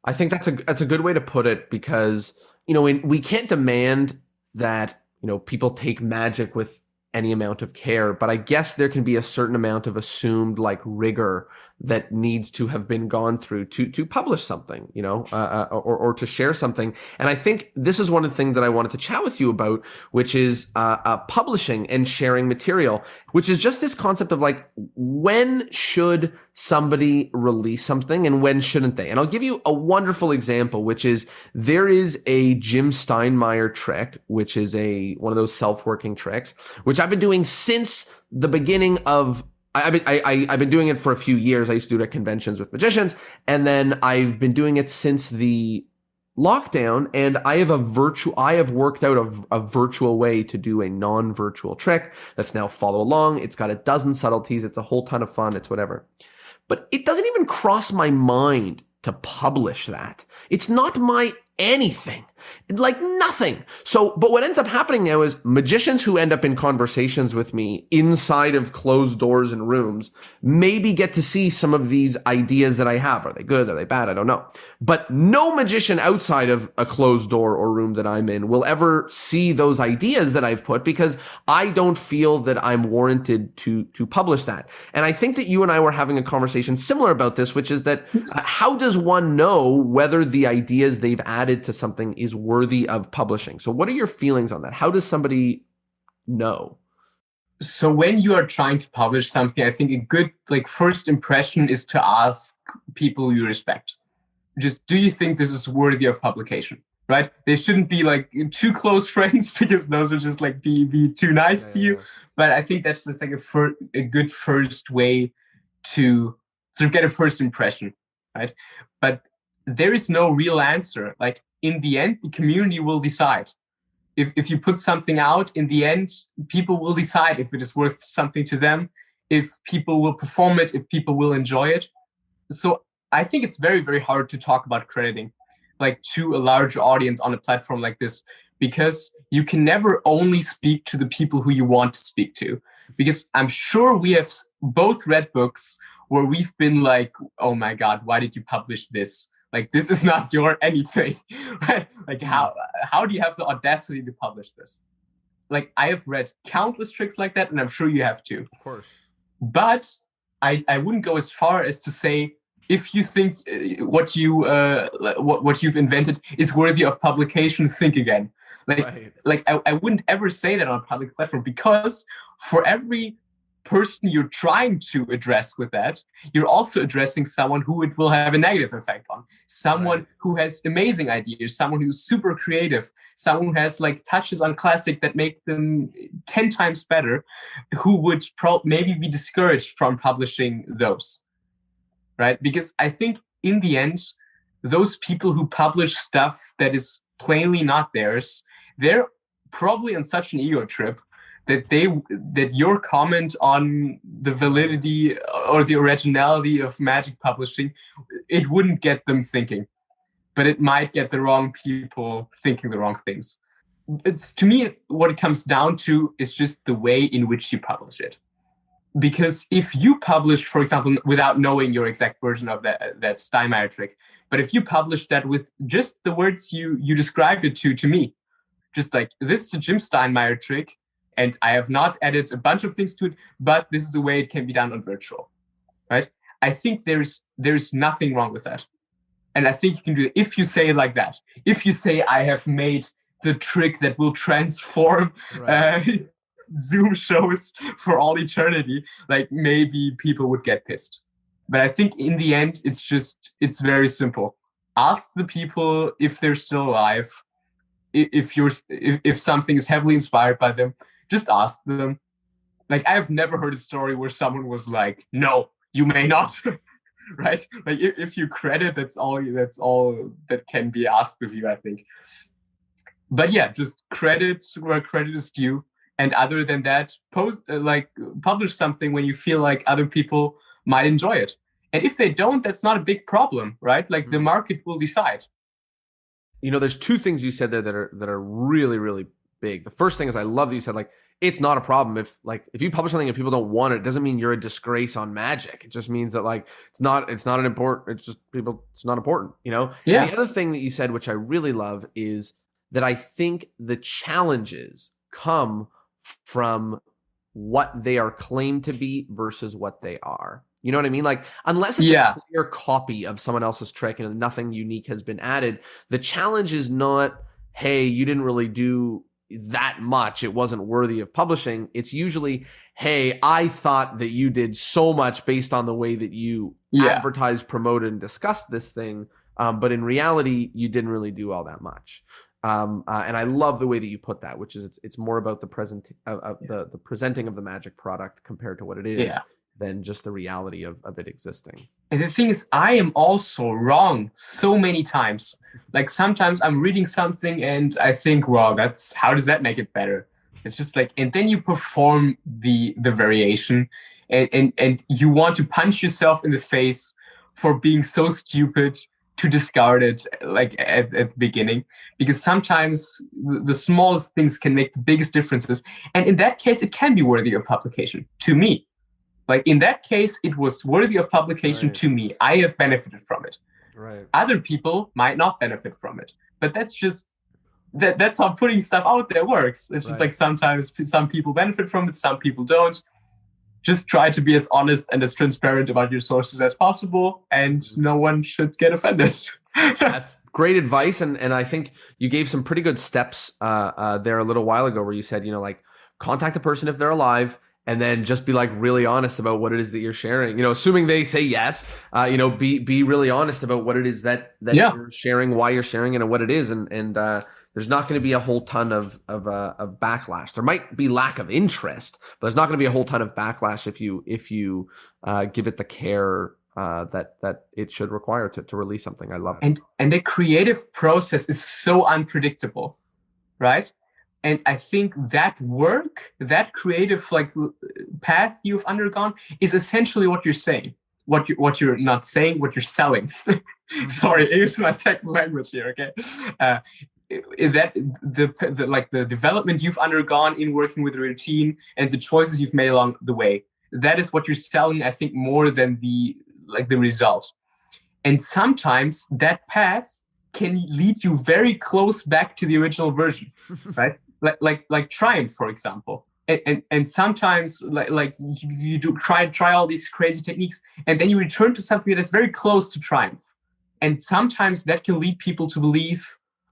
I think that's a good way to put it, because we can't demand that people take magic with any amount of care, but I guess there can be a certain amount of assumed like rigor that needs to have been gone through to publish something, or to share something. And I think this is one of the things that I wanted to chat with you about, which is publishing and sharing material, which is just this concept of like, when should somebody release something and when shouldn't they? And I'll give you a wonderful example, which is there is a Jim Steinmeier trick, which is one of those self-working tricks, which I've been doing since the beginning of I've been doing it for a few years. I used to do it at conventions with magicians, and then I've been doing it since the lockdown. And I have worked out a virtual way to do a non-virtual trick that's now follow along. It's got a dozen subtleties. It's a whole ton of fun. It's whatever. But it doesn't even cross my mind to publish that. It's not my anything. Like nothing. So, but what ends up happening now is magicians who end up in conversations with me inside of closed doors and rooms maybe get to see some of these ideas that I have. Are they good? Are they bad? I don't know. But no magician outside of a closed door or room that I'm in will ever see those ideas that I've put, because I don't feel that I'm warranted to publish that. And I think that you and I were having a conversation similar about this, which is that how does one know whether the ideas they've added to something is worthy of publishing? So what are your feelings on that? How does somebody know? So when you are trying to publish something, I think a good first impression is to ask people you respect. Just, do you think this is worthy of publication? Right? They shouldn't be too close friends, because those would just be too nice to you. But I think that's just a good first way to sort of get a first impression, right? But there is no real answer. In the end, the community will decide. If you put something out, in the end, people will decide if it is worth something to them, if people will perform it, if people will enjoy it. So I think it's very, very hard to talk about crediting like to a large audience on a platform like this, because you can never only speak to the people who you want to speak to. Because I'm sure we have both read books where we've been like, oh my God, why did you publish this? Like, this is not your anything. Right? Like, how do you have the audacity to publish this? Like, I have read countless tricks like that, and I'm sure you have too. Of course. But I wouldn't go as far as to say, if you think what you've invented is worthy of publication, think again. I wouldn't ever say that on a public platform, because for every person you're trying to address with that, you're also addressing someone who it will have a negative effect on. Someone who has amazing ideas, someone who's super creative, someone who has like touches on classic that make them 10 times better, who would maybe be discouraged from publishing those. Right? Because I think in the end, those people who publish stuff that is plainly not theirs, they're probably on such an ego trip that your comment on the validity or the originality of magic publishing, it wouldn't get them thinking, but it might get the wrong people thinking the wrong things. It's, to me, what it comes down to is just the way in which you publish it. Because if you published, for example, without knowing your exact version of that Steinmeier trick, but if you publish that with just the words you described it to me, just like, this is a Jim Steinmeier trick, and I have not added a bunch of things to it, but this is the way it can be done on virtual, right? I think there's nothing wrong with that. And I think you can do it if you say it like that. If you say, I have made the trick that will transform Zoom shows for all eternity, like, maybe people would get pissed. But I think in the end, it's very simple. Ask the people if they're still alive. If something is heavily inspired by them, just ask them. Like, I've never heard a story where someone was like, no, you may not. Right? Like, if you credit, that's all that can be asked of you, I think. But yeah, just credit where credit is due. And other than that, publish something when you feel like other people might enjoy it. And if they don't, that's not a big problem, right? Like, the market will decide. You know, there's two things you said there that are really, really big. The first thing is, I love that you said, like, it's not a problem if you publish something and people don't want it doesn't mean you're a disgrace on magic. It just means that, like, it's not it's not important, you know? Yeah. And the other thing that you said, which I really love, is that I think the challenges come from what they are claimed to be versus what they are. You know what I mean? Like, unless it's a clear copy of someone else's trick and nothing unique has been added, the challenge is not, hey, you didn't really do that much, it wasn't worthy of publishing. It's usually, hey, I thought that you did so much based on the way that you advertised, promoted, and discussed this thing, but in reality, you didn't really do all that much. And I love the way that you put that, which is it's more about the the presenting of the magic product compared to what it is than just the reality of it existing. And the thing is, I am also wrong so many times. Like, sometimes I'm reading something and I think, wow, how does that make it better? It's just like, and then you perform the variation, and you want to punch yourself in the face for being so stupid to discard it, like, at the beginning, because sometimes the smallest things can make the biggest differences. And in that case, it can be worthy of publication to me. Like, in that case, it was worthy of publication to me. I have benefited from it. Right. Other people might not benefit from it. But that's just, that's how putting stuff out there works. It's just like, sometimes some people benefit from it, some people don't. Just try to be as honest and as transparent about your sources as possible, and no one should get offended. That's great advice. And I think you gave some pretty good steps there a little while ago, where you said, you know, like, contact the person if they're alive, and then just be, like, really honest about what it is that you're sharing. You know, assuming they say yes, you know, be really honest about what it is that you're sharing, why you're sharing it, and what it is. And there's not going to be a whole ton of backlash. There might be lack of interest, but there's not going to be a whole ton of backlash if you give it the care that it should require to release something. I love it. And the creative process is so unpredictable, right? And I think that creative, like, path you've undergone is essentially what you're saying. what you're not saying, what you're selling. Sorry, English is my second language here. Okay, that the development you've undergone in working with a routine and the choices you've made along the way. That is what you're selling, I think, more than the result. And sometimes that path can lead you very close back to the original version, right? Like Triumph, for example. And sometimes like you do try all these crazy techniques, and then you return to something that is very close to Triumph. And sometimes that can lead people to believe,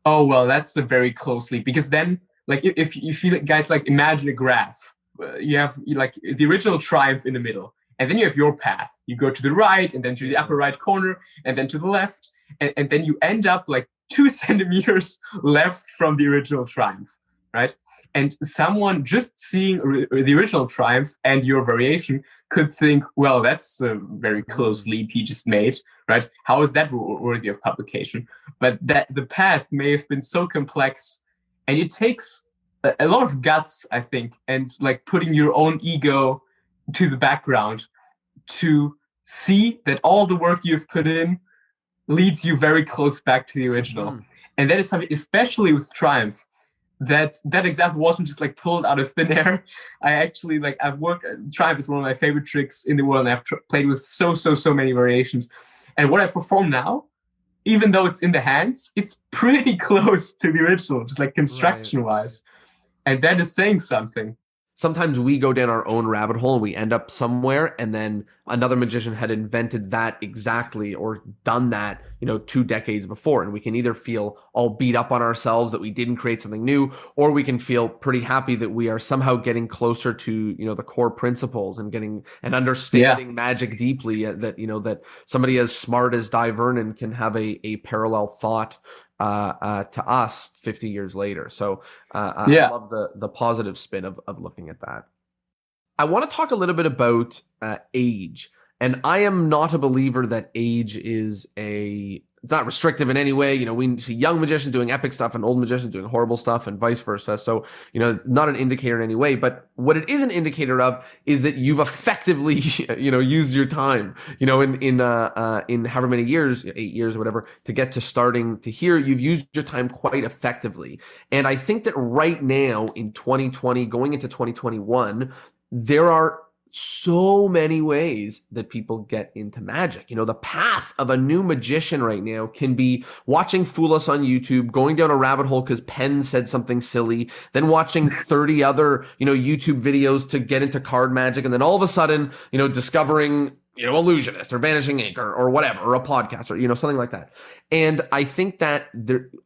oh well, that's a very close lead, because then like if you guys like imagine a graph, you have like the original Triumph in the middle, and then you have your path. You go to the right, and then to the upper right corner, and then to the left, and then you end up like 2 centimeters left from the original Triumph, right? And someone just seeing the original Triumph and your variation could think, well, that's a very close leap he just made, right? How is that worthy of publication? But that the path may have been so complex, and it takes a lot of guts, I think, and like putting your own ego to the background to see that all the work you've put in leads you very close back to the original. And that is something, especially with Triumph, that example wasn't just like pulled out of thin air. I actually I've worked. Triumph is one of my favorite tricks in the world, and I've played with so many variations. And what I perform now, even though it's in the hands, it's pretty close to the original, just like construction wise, and that is saying something. Sometimes we go down our own rabbit hole and we end up somewhere, and then another magician had invented that exactly or done that, 2 decades before. And we can either feel all beat up on ourselves that we didn't create something new, or we can feel pretty happy that we are somehow getting closer to, the core principles and getting and understanding magic deeply, that somebody as smart as Di Vernon can have a parallel thought to us 50 years later. So I love the positive spin of looking at that. I want to talk a little bit about age. And I am not a believer that age is it's not restrictive in any way. We see young magicians doing epic stuff and old magicians doing horrible stuff and vice versa. So, not an indicator in any way. But what it is an indicator of is that you've effectively, used your time, in however many years, 8 years or whatever, to get to starting to here. You've used your time quite effectively. And I think that right now in 2020, going into 2021, there are so many ways that people get into magic. The path of a new magician right now can be watching Fool Us on YouTube, going down a rabbit hole because Penn said something silly, then watching 30 other, YouTube videos to get into card magic. And then all of a sudden, discovering, Illusionist or Vanishing Ink or whatever, or a podcast or, something like that. And I think that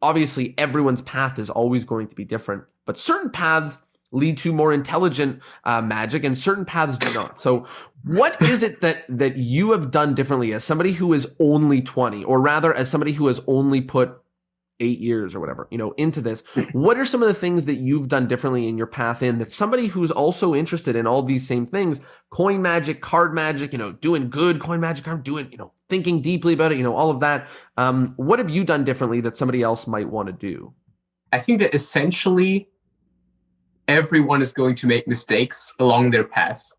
obviously everyone's path is always going to be different, but certain paths lead to more intelligent magic, and certain paths do not. So what is it that you have done differently as somebody who is only 20, or rather as somebody who has only put 8 years or whatever, into this? What are some of the things that you've done differently in your path that somebody who's also interested in all these same things, coin magic, card magic, doing good coin magic, doing, thinking deeply about it, all of that. What have you done differently that somebody else might want to do? I think that essentially everyone is going to make mistakes along their path.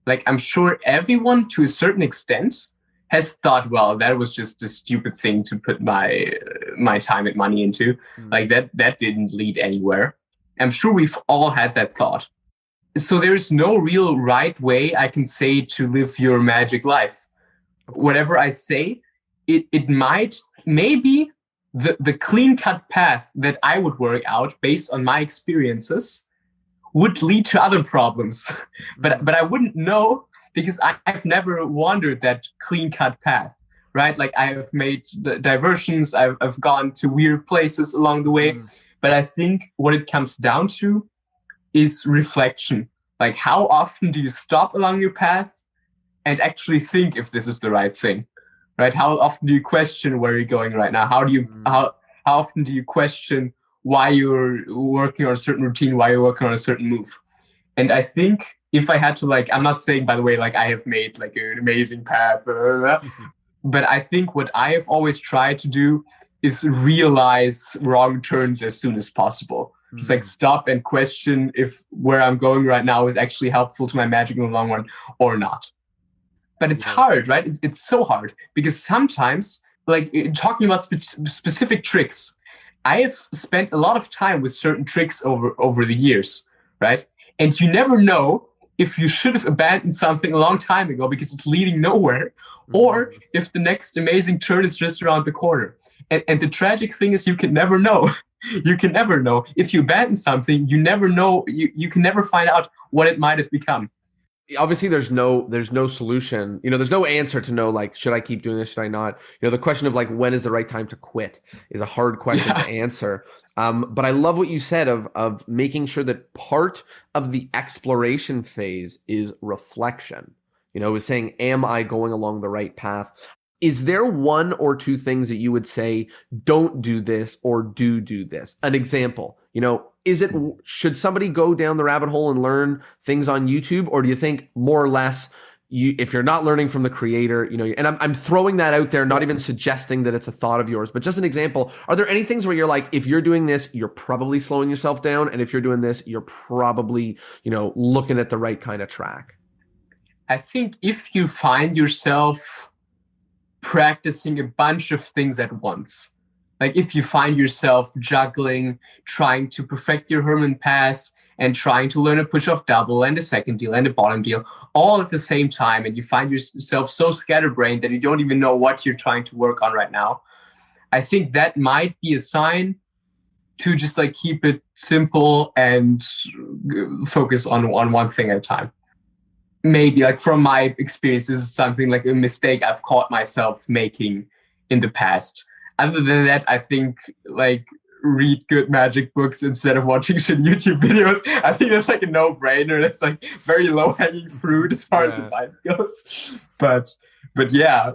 Like, I'm sure everyone to a certain extent has thought, well, that was just a stupid thing to put my time and money into. Like that didn't lead anywhere. I'm sure we've all had that thought. So there's no real right way I can say to live your magic life. Whatever I say, it might, maybe the clean-cut path that I would work out based on my experiences would lead to other problems. But I wouldn't know, because I've never wandered that clean-cut path, right? Like, I have made diversions, I've gone to weird places along the way. But I think what it comes down to is reflection. Like, how often do you stop along your path and actually think if this is the right thing, right? How often do you question where you're going right now? How often do you question why you're working on a certain routine, why you're working on a certain move? And I think if I had to, like, I'm not saying, by the way, like I have made like an amazing path, but I think what I have always tried to do is realize wrong turns as soon as possible. Just like stop and question if where I'm going right now is actually helpful to my magic in the long run or not. but it's hard, right? It's so hard because sometimes, like talking about specific tricks, I have spent a lot of time with certain tricks over the years, right? And you never know if you should have abandoned something a long time ago because it's leading nowhere, or if the next amazing turn is just around the corner. And the tragic thing is you can never know. You can never know. If you abandon something, you never know. You can never find out what it might have become. Obviously there's no solution, there's no answer to know, like, should I keep doing this, should I not? The question of like, when is the right time to quit is a hard question to answer. But I love what you said of making sure that part of the exploration phase is reflection, is saying, am I going along the right path? Is there one or two things that you would say, don't do this or do this? An example, should somebody go down the rabbit hole and learn things on YouTube? Or do you think more or less, if you're not learning from the creator, and I'm throwing that out there, not even suggesting that it's a thought of yours, but just an example. Are there any things where you're like, if you're doing this, you're probably slowing yourself down? And if you're doing this, you're probably, looking at the right kind of track? I think if you find yourself practicing a bunch of things at once, like if you find yourself juggling, trying to perfect your Herman pass and trying to learn a push-off double and a second deal and a bottom deal all at the same time, and you find yourself so scatterbrained that you don't even know what you're trying to work on right now, I think that might be a sign to just like keep it simple and focus on one thing at a time. Maybe, like, from my experience, this is something like a mistake I've caught myself making in the past. Other than that, I think, like, read good magic books instead of watching shit YouTube videos. I think that's like a no-brainer. That's like very low-hanging fruit as far as advice goes. But yeah,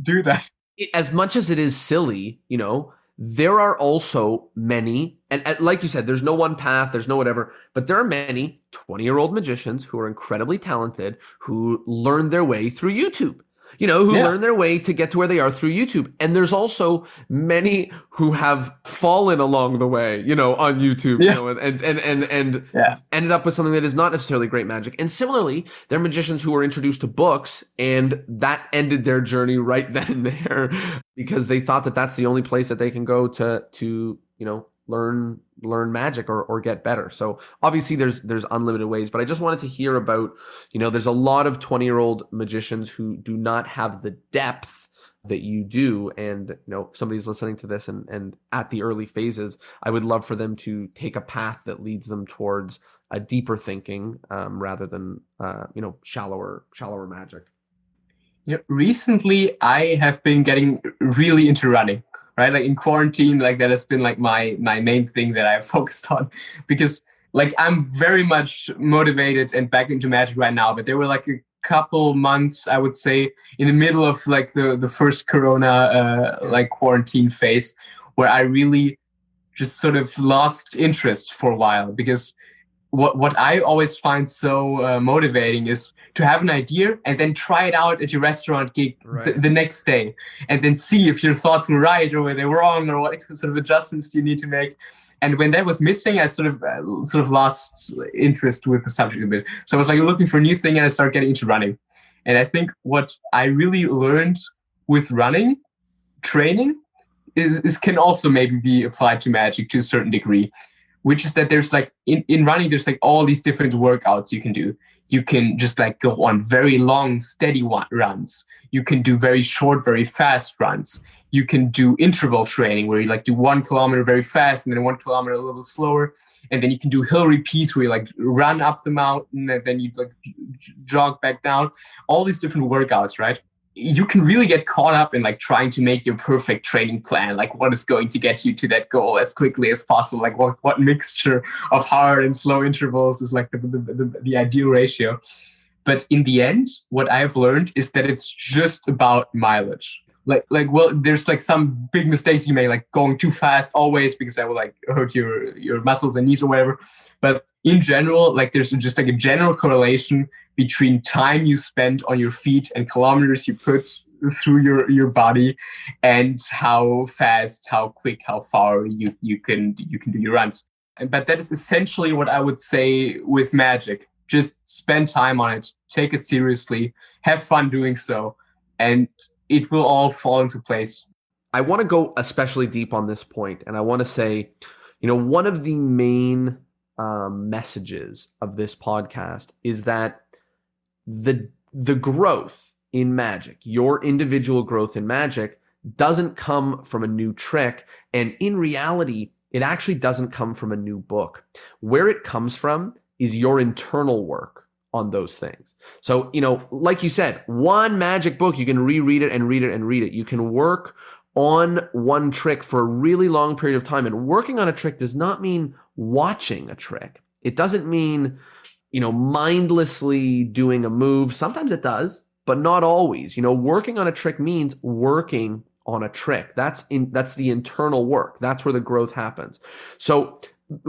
do that. As much as it is silly, there are also many, and like you said, there's no one path, there's no whatever, but there are many 20-year-old magicians who are incredibly talented, who learn their way through YouTube, learn their way to get to where they are through YouTube. And there's also many who have fallen along the way, on YouTube, and ended up with something that is not necessarily great magic. And similarly, there are magicians who were introduced to books and that ended their journey right then and there because they thought that that's the only place that they can go to learn magic or get better. So obviously there's unlimited ways, but I just wanted to hear about, there's a lot of 20-year-old magicians who do not have the depth that you do. And, if somebody's listening to this and at the early phases, I would love for them to take a path that leads them towards a deeper thinking rather than, shallower magic. Recently I have been getting really into running. Right, like in quarantine, like that has been like my main thing that I've focused on, because like I'm very much motivated and back into magic right now. But there were like a couple months, I would say, in the middle of like the first Corona like quarantine phase, where I really just sort of lost interest for a while, because what I always find so motivating is to have an idea and then try it out at your restaurant gig the next day, and then see if your thoughts were right or were they wrong, or what sort of adjustments do you need to make. And when that was missing, I sort of lost interest with the subject a bit. So I was like looking for a new thing, and I started getting into running. And I think what I really learned with running training is can also maybe be applied to magic to a certain degree, which is that there's like in running, there's like all these different workouts you can do. You can just like go on very long, steady runs. You can do very short, very fast runs. You can do interval training where you like do 1 kilometer very fast and then 1 kilometer a little slower. And then you can do hill repeats where you like run up the mountain and then you like jog back down. All these different workouts, right? You can really get caught up in like trying to make your perfect training plan, like what is going to get you to that goal as quickly as possible, like what mixture of hard and slow intervals is like the ideal ratio. But in the end, what I've learned is that it's just about mileage. Well, there's like some big mistakes you make, like going too fast always, because that will like hurt your muscles and knees or whatever. But in general, like there's just like a general correlation between time you spend on your feet and kilometers you put through your body, and how fast, how quick, how far you can do your runs. But that is essentially what I would say with magic. Just spend time on it, take it seriously, have fun doing so, and it will all fall into place. I want to go especially deep on this point, and I want to say, one of the main messages of this podcast is that the growth in magic, your individual growth in magic, doesn't come from a new trick, and in reality, it actually doesn't come from a new book. Where it comes from is your internal work on those things. So, like you said, one magic book, you can reread it and read it and read it. You can work on one trick for a really long period of time. And working on a trick does not mean watching a trick. It doesn't mean, mindlessly doing a move. Sometimes it does, but not always. Working on a trick means working on a trick. That's the internal work. That's where the growth happens. So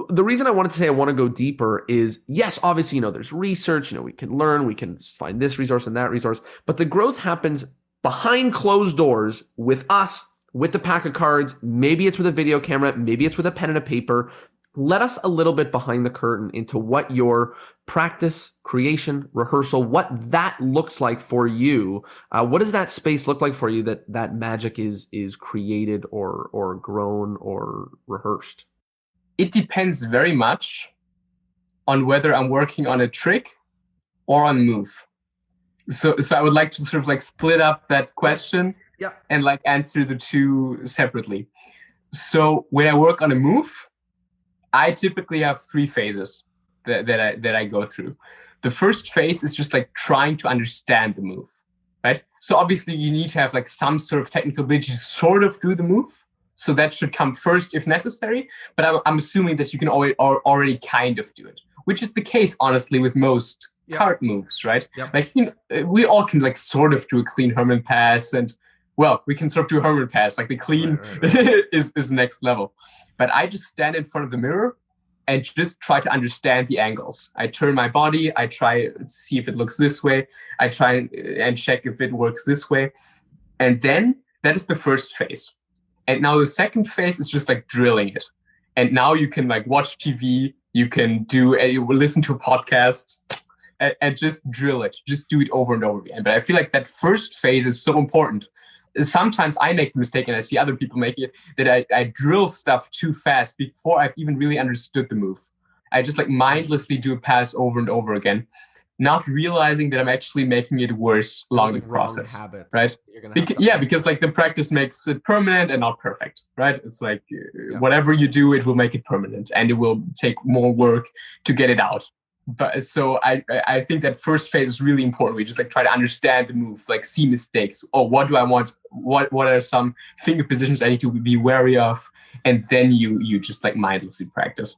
the reason I wanted to say I want to go deeper is, yes, obviously, there's research, we can learn, we can find this resource and that resource, but the growth happens behind closed doors with us, with the pack of cards. Maybe it's with a video camera, maybe it's with a pen and a paper. Let us a little bit behind the curtain into what your practice, creation, rehearsal, what that looks like for you. What does that space look like for you that magic is created or grown or rehearsed? It depends very much on whether I'm working on a trick or on a move. So I would like to sort of split up that question and answer the two separately. So when I work on a move, I typically have 3 phases that I go through. The first phase is just trying to understand the move, right? So obviously you need to have some sort of technical ability to sort of do the move. So that should come first if necessary. But I'm assuming that you can already kind of do it, which is the case, honestly, with most card moves, right? Yep. We all can sort of do a clean Herman pass, and we can sort of do a Herman pass. The clean right. is next level. But I just stand in front of the mirror and just try to understand the angles. I turn my body. I try to see if it looks this way. I try and check if it works this way. And then that is the first phase. And now the second phase is just drilling it. And now you can watch TV, you can listen to a podcast and just drill it. Just do it over and over again. But I feel that first phase is so important. Sometimes I make the mistake, and I see other people make it, that I drill stuff too fast before I've even really understood the move. I just mindlessly do a pass over and over again, not realizing that I'm actually making it worse along the process, habits, right? Because the practice makes it permanent and not perfect, right? It's whatever you do, it will make it permanent, and it will take more work to get it out. But so I think that first phase is really important. We just try to understand the move, see mistakes. Oh, what do I want? What are some finger positions I need to be wary of? And then you just mindlessly practice.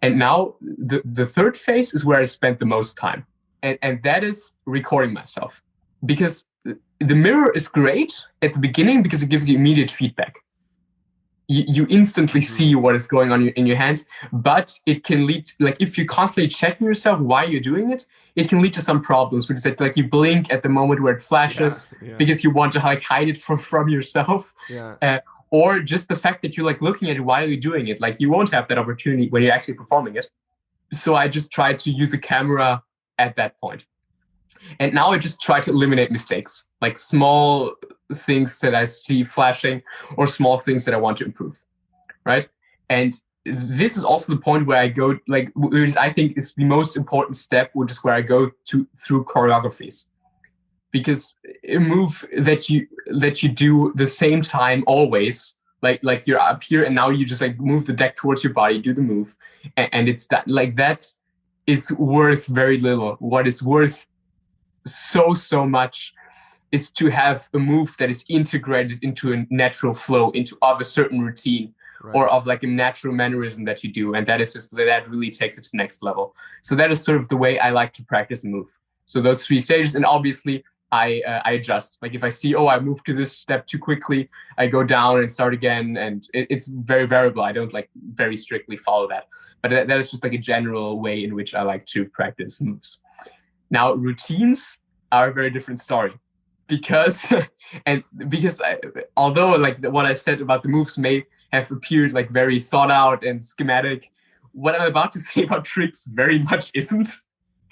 And now the third phase is where I spent the most time. And that is recording myself, because the mirror is great at the beginning because it gives you immediate feedback. You instantly see what is going on in your hands, but it can lead, if you're constantly checking yourself while you're doing it, it can lead to some problems, because you blink at the moment where it flashes because you want to hide it from yourself. Or just the fact that you're looking at it while you're doing it, you won't have that opportunity when you're actually performing it. So I just try to use a camera at that point. And now I just try to eliminate mistakes, small things that I see flashing or small things that I want to improve, right? And this is also the point where I go, which I think is the most important step, which is where I go through choreographies. Because a move that you do the same time always, like you're up here and now you just move the deck towards your body, do the move, and it's that that is worth very little. What is worth so much is to have a move that is integrated into a natural flow, of a certain routine, right, or of a natural mannerism that you do, and that really takes it to the next level. So that is sort of the way I like to practice a move. So those 3 stages, and obviously I adjust. If I see, I moved to this step too quickly, I go down and start again, and it's very variable. I don't very strictly follow that, but that is just a general way in which I like to practice moves. Now, routines are a very different story, because although what I said about the moves may have appeared very thought out and schematic, what I'm about to say about tricks very much isn't.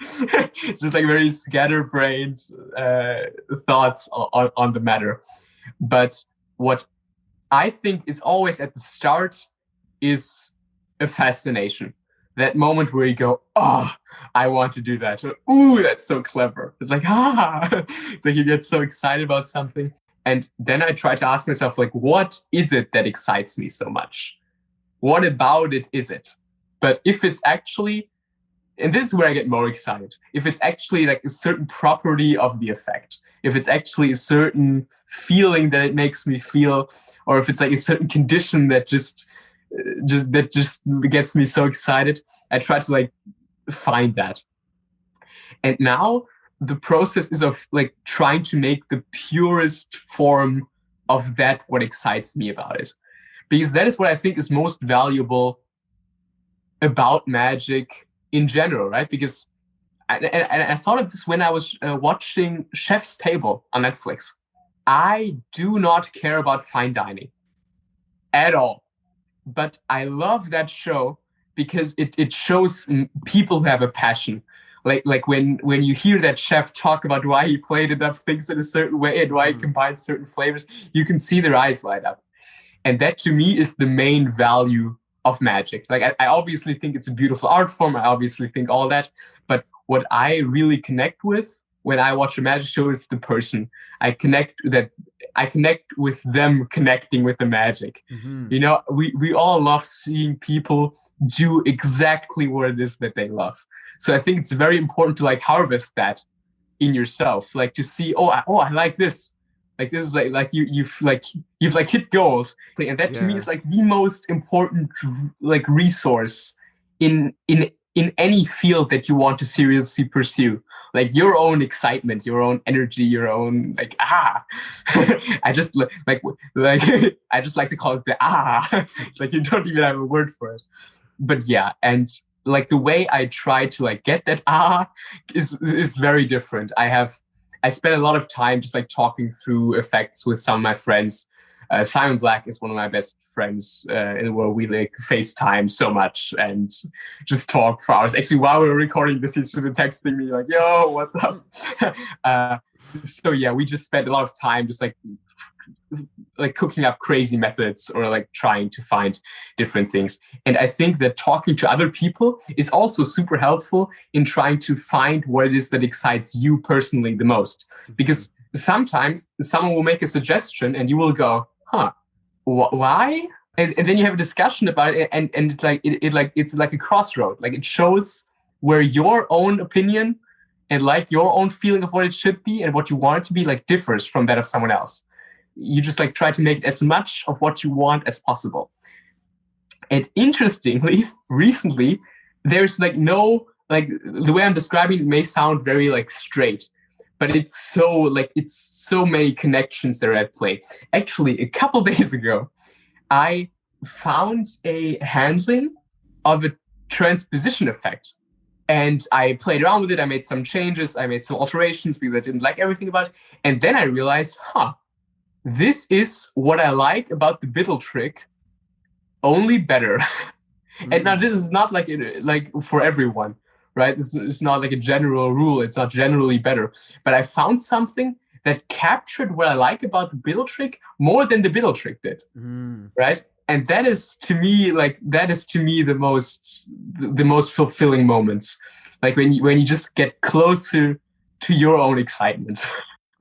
It's just like very scatterbrained thoughts on the matter. But what I think is always at the start is a fascination. That moment where you go, oh, I want to do that. Or, ooh, that's so clever. It's like, it's like you get so excited about something. And then I try to ask myself, like, what is it that excites me so much? What about it is it? But if it's actually, and this is where I get more excited, if it's actually like a certain property of the effect, if it's actually a certain feeling that it makes me feel, or if it's like a certain condition that just gets me so excited, I try to like find that. And now the process is of like trying to make the purest form of that what excites me about it, because that is what I think is most valuable about magic in general, right? Because I thought of this when I was watching Chef's Table on Netflix. I do not care about fine dining at all, but I love that show because it shows people who have a passion. Like when you hear that chef talk about why he plated up things in a certain way and why he combines certain flavors, you can see their eyes light up. And that to me is the main value of magic. Like I obviously think it's a beautiful art form. I obviously think all that. But what I really connect with when I watch a magic show is the person. I connect with them connecting with the magic. Mm-hmm. You know, we all love seeing people do exactly what it is that they love. So I think it's very important to like harvest that in yourself, like to see, I like this. Like this is like you've hit gold, and that to me is like the most important like resource in any field that you want to seriously pursue. Like your own excitement, your own energy, your own like I just like I just like to call it the like you don't even have a word for it. But yeah, and like the way I try to like get that is very different. I spend a lot of time just like talking through effects with some of my friends. Simon Black is one of my best friends in the world. We like FaceTime so much and just talk for hours. Actually, while we were recording this, he's been texting me like, "Yo, what's up?" So yeah, we just spent a lot of time just like cooking up crazy methods or like trying to find different things. And I think that talking to other people is also super helpful in trying to find what it is that excites you personally the most. Because sometimes someone will make a suggestion and you will go, why? And then you have a discussion about it, and it's like it's like a crossroad. Like it shows where your own opinion and like your own feeling of what it should be and what you want it to be like differs from that of someone else. You just like try to make it as much of what you want as possible. And interestingly, recently, there's like no, like the way I'm describing it may sound very like straight, but it's so many connections that are at play. Actually, a couple days ago, I found a handling of a transposition effect. And I played around with it. I made some changes. I made some alterations because I didn't like everything about it. And then I realized, this is what I like about the Biddle trick, only better. And now this is not like for everyone, right? It's not like a general rule. It's not generally better. But I found something that captured what I like about the Biddle trick more than the Biddle trick did, right? And that is to me the most fulfilling moments, like when you just get closer to your own excitement.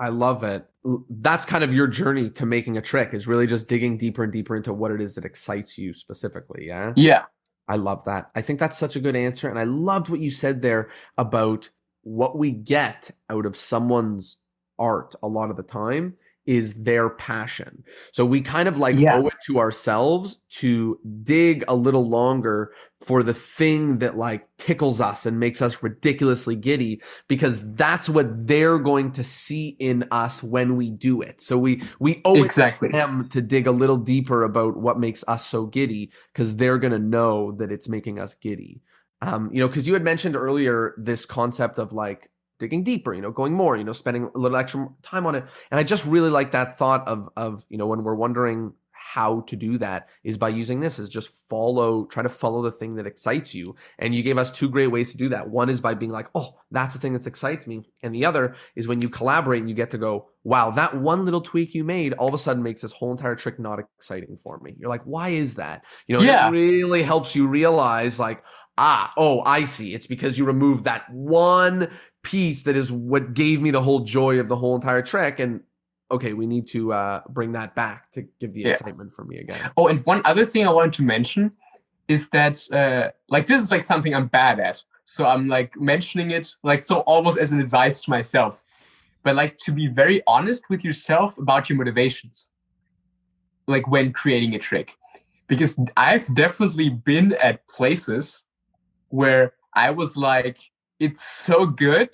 I love it. That's kind of your journey to making a trick, is really just digging deeper and deeper into what it is that excites you specifically. Yeah. Yeah. I love that. I think that's such a good answer. And I loved what you said there about what we get out of someone's art a lot of the time is their passion. So we kind of like owe it to ourselves to dig a little longer for the thing that like tickles us and makes us ridiculously giddy, because that's what they're going to see in us when we do it. So we owe it to them to dig a little deeper about what makes us so giddy, because they're going to know that it's making us giddy. Because you had mentioned earlier this concept of like digging deeper, going more, spending a little extra time on it. And I just really like that thought of when we're wondering how to do that is by using this, is just try to follow the thing that excites you. And you gave us two great ways to do that. One is by being like, oh, that's the thing that excites me. And the other is when you collaborate and you get to go, wow, that one little tweak you made all of a sudden makes this whole entire trick not exciting for me. You're like, why is that? It really helps you realize like, I see. It's because you removed that one piece that is what gave me the whole joy of the whole entire trick. And okay, we need to bring that back to give the excitement for me again. Oh, and one other thing I wanted to mention is that like this is like something I'm bad at. So I'm like mentioning it like so almost as an advice to myself. But like to be very honest with yourself about your motivations, like when creating a trick. Because I've definitely been at places where I was like, it's so good,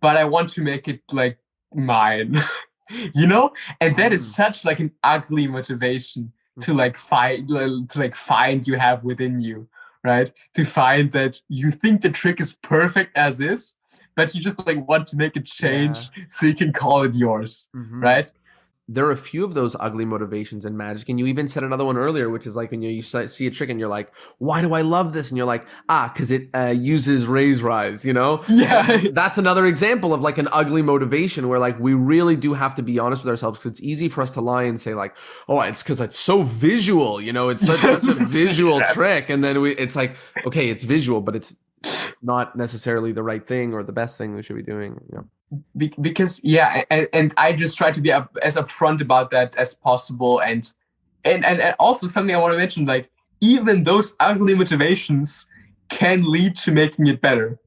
but I want to make it like mine, and that is such like an ugly motivation to like find you have within you, right? To find that you think the trick is perfect as is, but you just like want to make it change so you can call it yours, right? There are a few of those ugly motivations in Magic. And you even said another one earlier, which is like when you see a trick and you're like, why do I love this? And you're like, because it uses Raise Rise, Yeah. That's another example of like an ugly motivation where like we really do have to be honest with ourselves, because it's easy for us to lie and say like, oh, it's because it's so visual, it's such a visual trick. And then it's like, okay, it's visual, but it's not necessarily the right thing or the best thing we should be doing, Because and I just try to be as upfront about that as possible, and also something I want to mention, like even those ugly motivations can lead to making it better.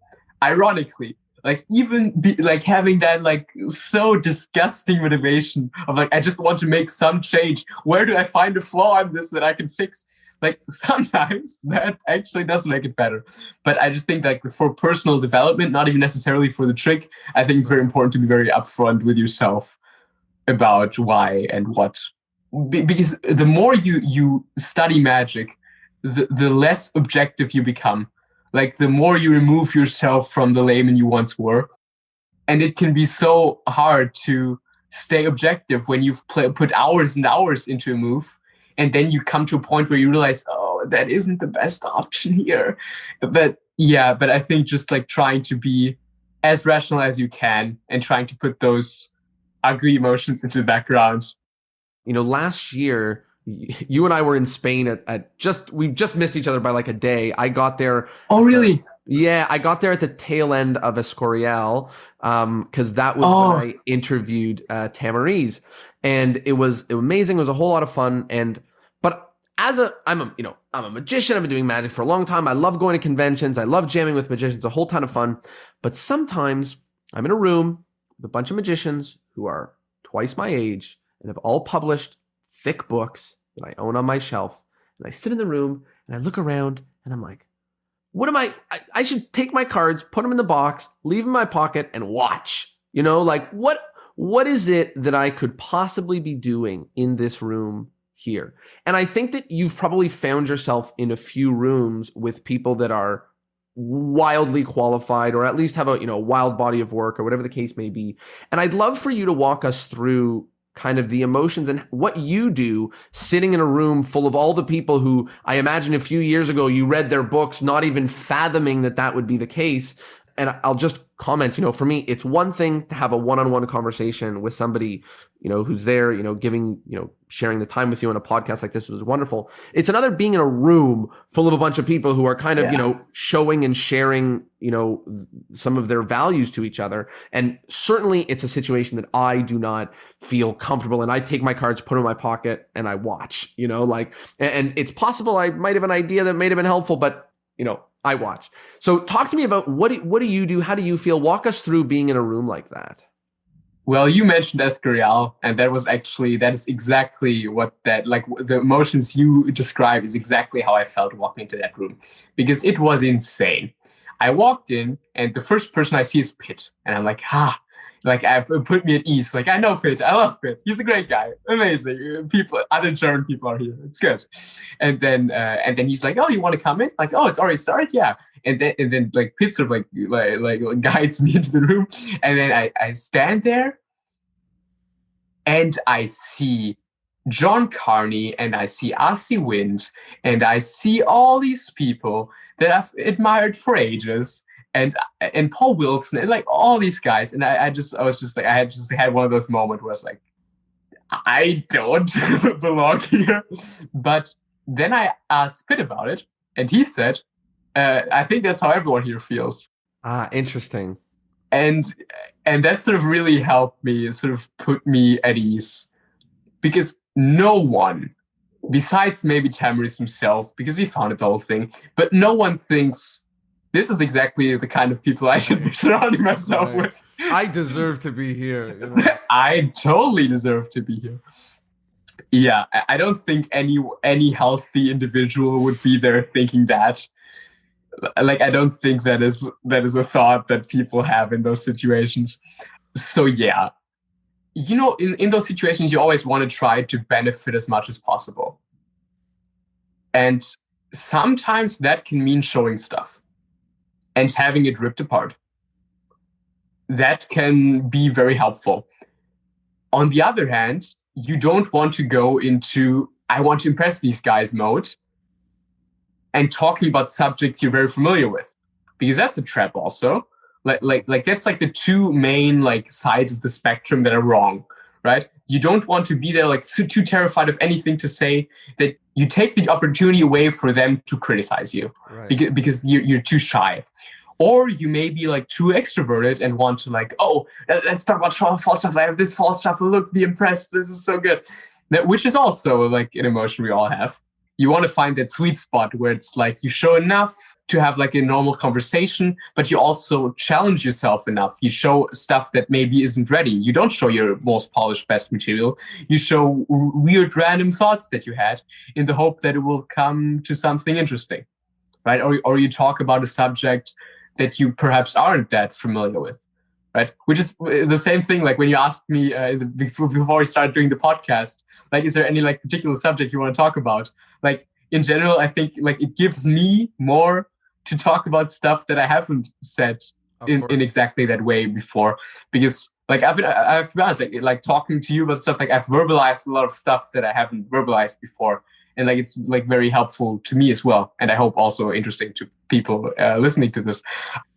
Ironically, like even like having that like so disgusting motivation of like I just want to make some change. Where do I find a flaw in this that I can fix? Like sometimes that actually does make it better. But I just think like for personal development, not even necessarily for the trick, I think it's very important to be very upfront with yourself about why and what. Because the more you study Magic, the less objective you become. Like the more you remove yourself from the layman you once were. And it can be so hard to stay objective when you've put hours and hours into a move. And then you come to a point where you realize, oh, that isn't the best option here. But I think just like trying to be as rational as you can and trying to put those ugly emotions into the background. Last year, you and I were in Spain we just missed each other by like a day. I got there. Oh, really? I got there at the tail end of Escorial, because that was when I interviewed Tamariz, and it was amazing. It was a whole lot of fun, but I'm a magician. I've been doing magic for a long time. I love going to conventions. I love jamming with magicians. A whole ton of fun. But sometimes I'm in a room with a bunch of magicians who are twice my age and have all published thick books that I own on my shelf. And I sit in the room and I look around and I'm like, what am I should take my cards, put them in the box, leave them in my pocket and watch, like what is it that I could possibly be doing in this room here? And I think that you've probably found yourself in a few rooms with people that are wildly qualified, or at least have a wild body of work, or whatever the case may be. And I'd love for you to walk us through kind of the emotions and what you do sitting in a room full of all the people who I imagine a few years ago you read their books, not even fathoming that would be the case. And I'll just comment, for me, it's one thing to have a one-on-one conversation with somebody, who's there, giving, sharing the time with you on a podcast like this was wonderful. It's another being in a room full of a bunch of people who are kind of, showing and sharing, some of their values to each other. And certainly it's a situation that I do not feel comfortable in. I take my cards, put them in my pocket, and I watch, and it's possible I might have an idea that might have been helpful, but, I watch. So talk to me about what do you do? How do you feel? Walk us through being in a room like that. Well, you mentioned Escorial, and that is exactly what the emotions you described is exactly how I felt walking into that room, because it was insane. I walked in, and the first person I see is Pitt, and I'm like, I put me at ease. Like, I know Pitt. I love Pitt. He's a great guy. Amazing. Other German people are here. It's good. And then he's like, oh, you want to come in? Like, oh, it's already started? Yeah. And then like Pitt sort of like guides me into the room. And then I stand there and I see John Carney and I see Asi Wind and I see all these people that I've admired for ages and Paul Wilson and like all these guys. And I was just like, I had just had one of those moments where I was like, I don't belong here. But then I asked Pitt about it, and he said, I think that's how everyone here feels. Ah, interesting. And that sort of really helped me, sort of put me at ease. Because no one, besides maybe Tamariz himself, because he founded the whole thing, but no one thinks this is exactly the kind of people I should be surrounding myself with. I deserve to be here. I totally deserve to be here. Yeah, I don't think any healthy individual would be there thinking that. Like, I don't think that is a thought that people have in those situations. So yeah, in those situations, you always want to try to benefit as much as possible. And sometimes that can mean showing stuff and having it ripped apart. That can be very helpful. On the other hand, you don't want to go into, I want to impress these guys mode and talking about subjects you're very familiar with, because that's a trap also. Like that's like the two main like sides of the spectrum that are wrong, right? You don't want to be there like too terrified of anything to say that you take the opportunity away for them to criticize you, right? because you're too shy. Or you may be like too extroverted and want to like, oh, let's talk about false stuff. I have this false stuff. Look, be impressed. This is so good. Which is also like an emotion we all have. You want to find that sweet spot where it's like you show enough to have like a normal conversation, but you also challenge yourself enough. You show stuff that maybe isn't ready. You don't show your most polished, best material. You show weird, random thoughts that you had in the hope that it will come to something interesting, right? Or you talk about a subject that you perhaps aren't that familiar with, right? Which is the same thing, like when you asked me before we started doing the podcast, like, is there any like particular subject you want to talk about? Like, in general, I think like it gives me more to talk about stuff that I haven't said in exactly that way before. Because like I have to be honest, like talking to you about stuff, like I've verbalized a lot of stuff that I haven't verbalized before. And like it's like very helpful to me as well, and I hope also interesting to people listening to this.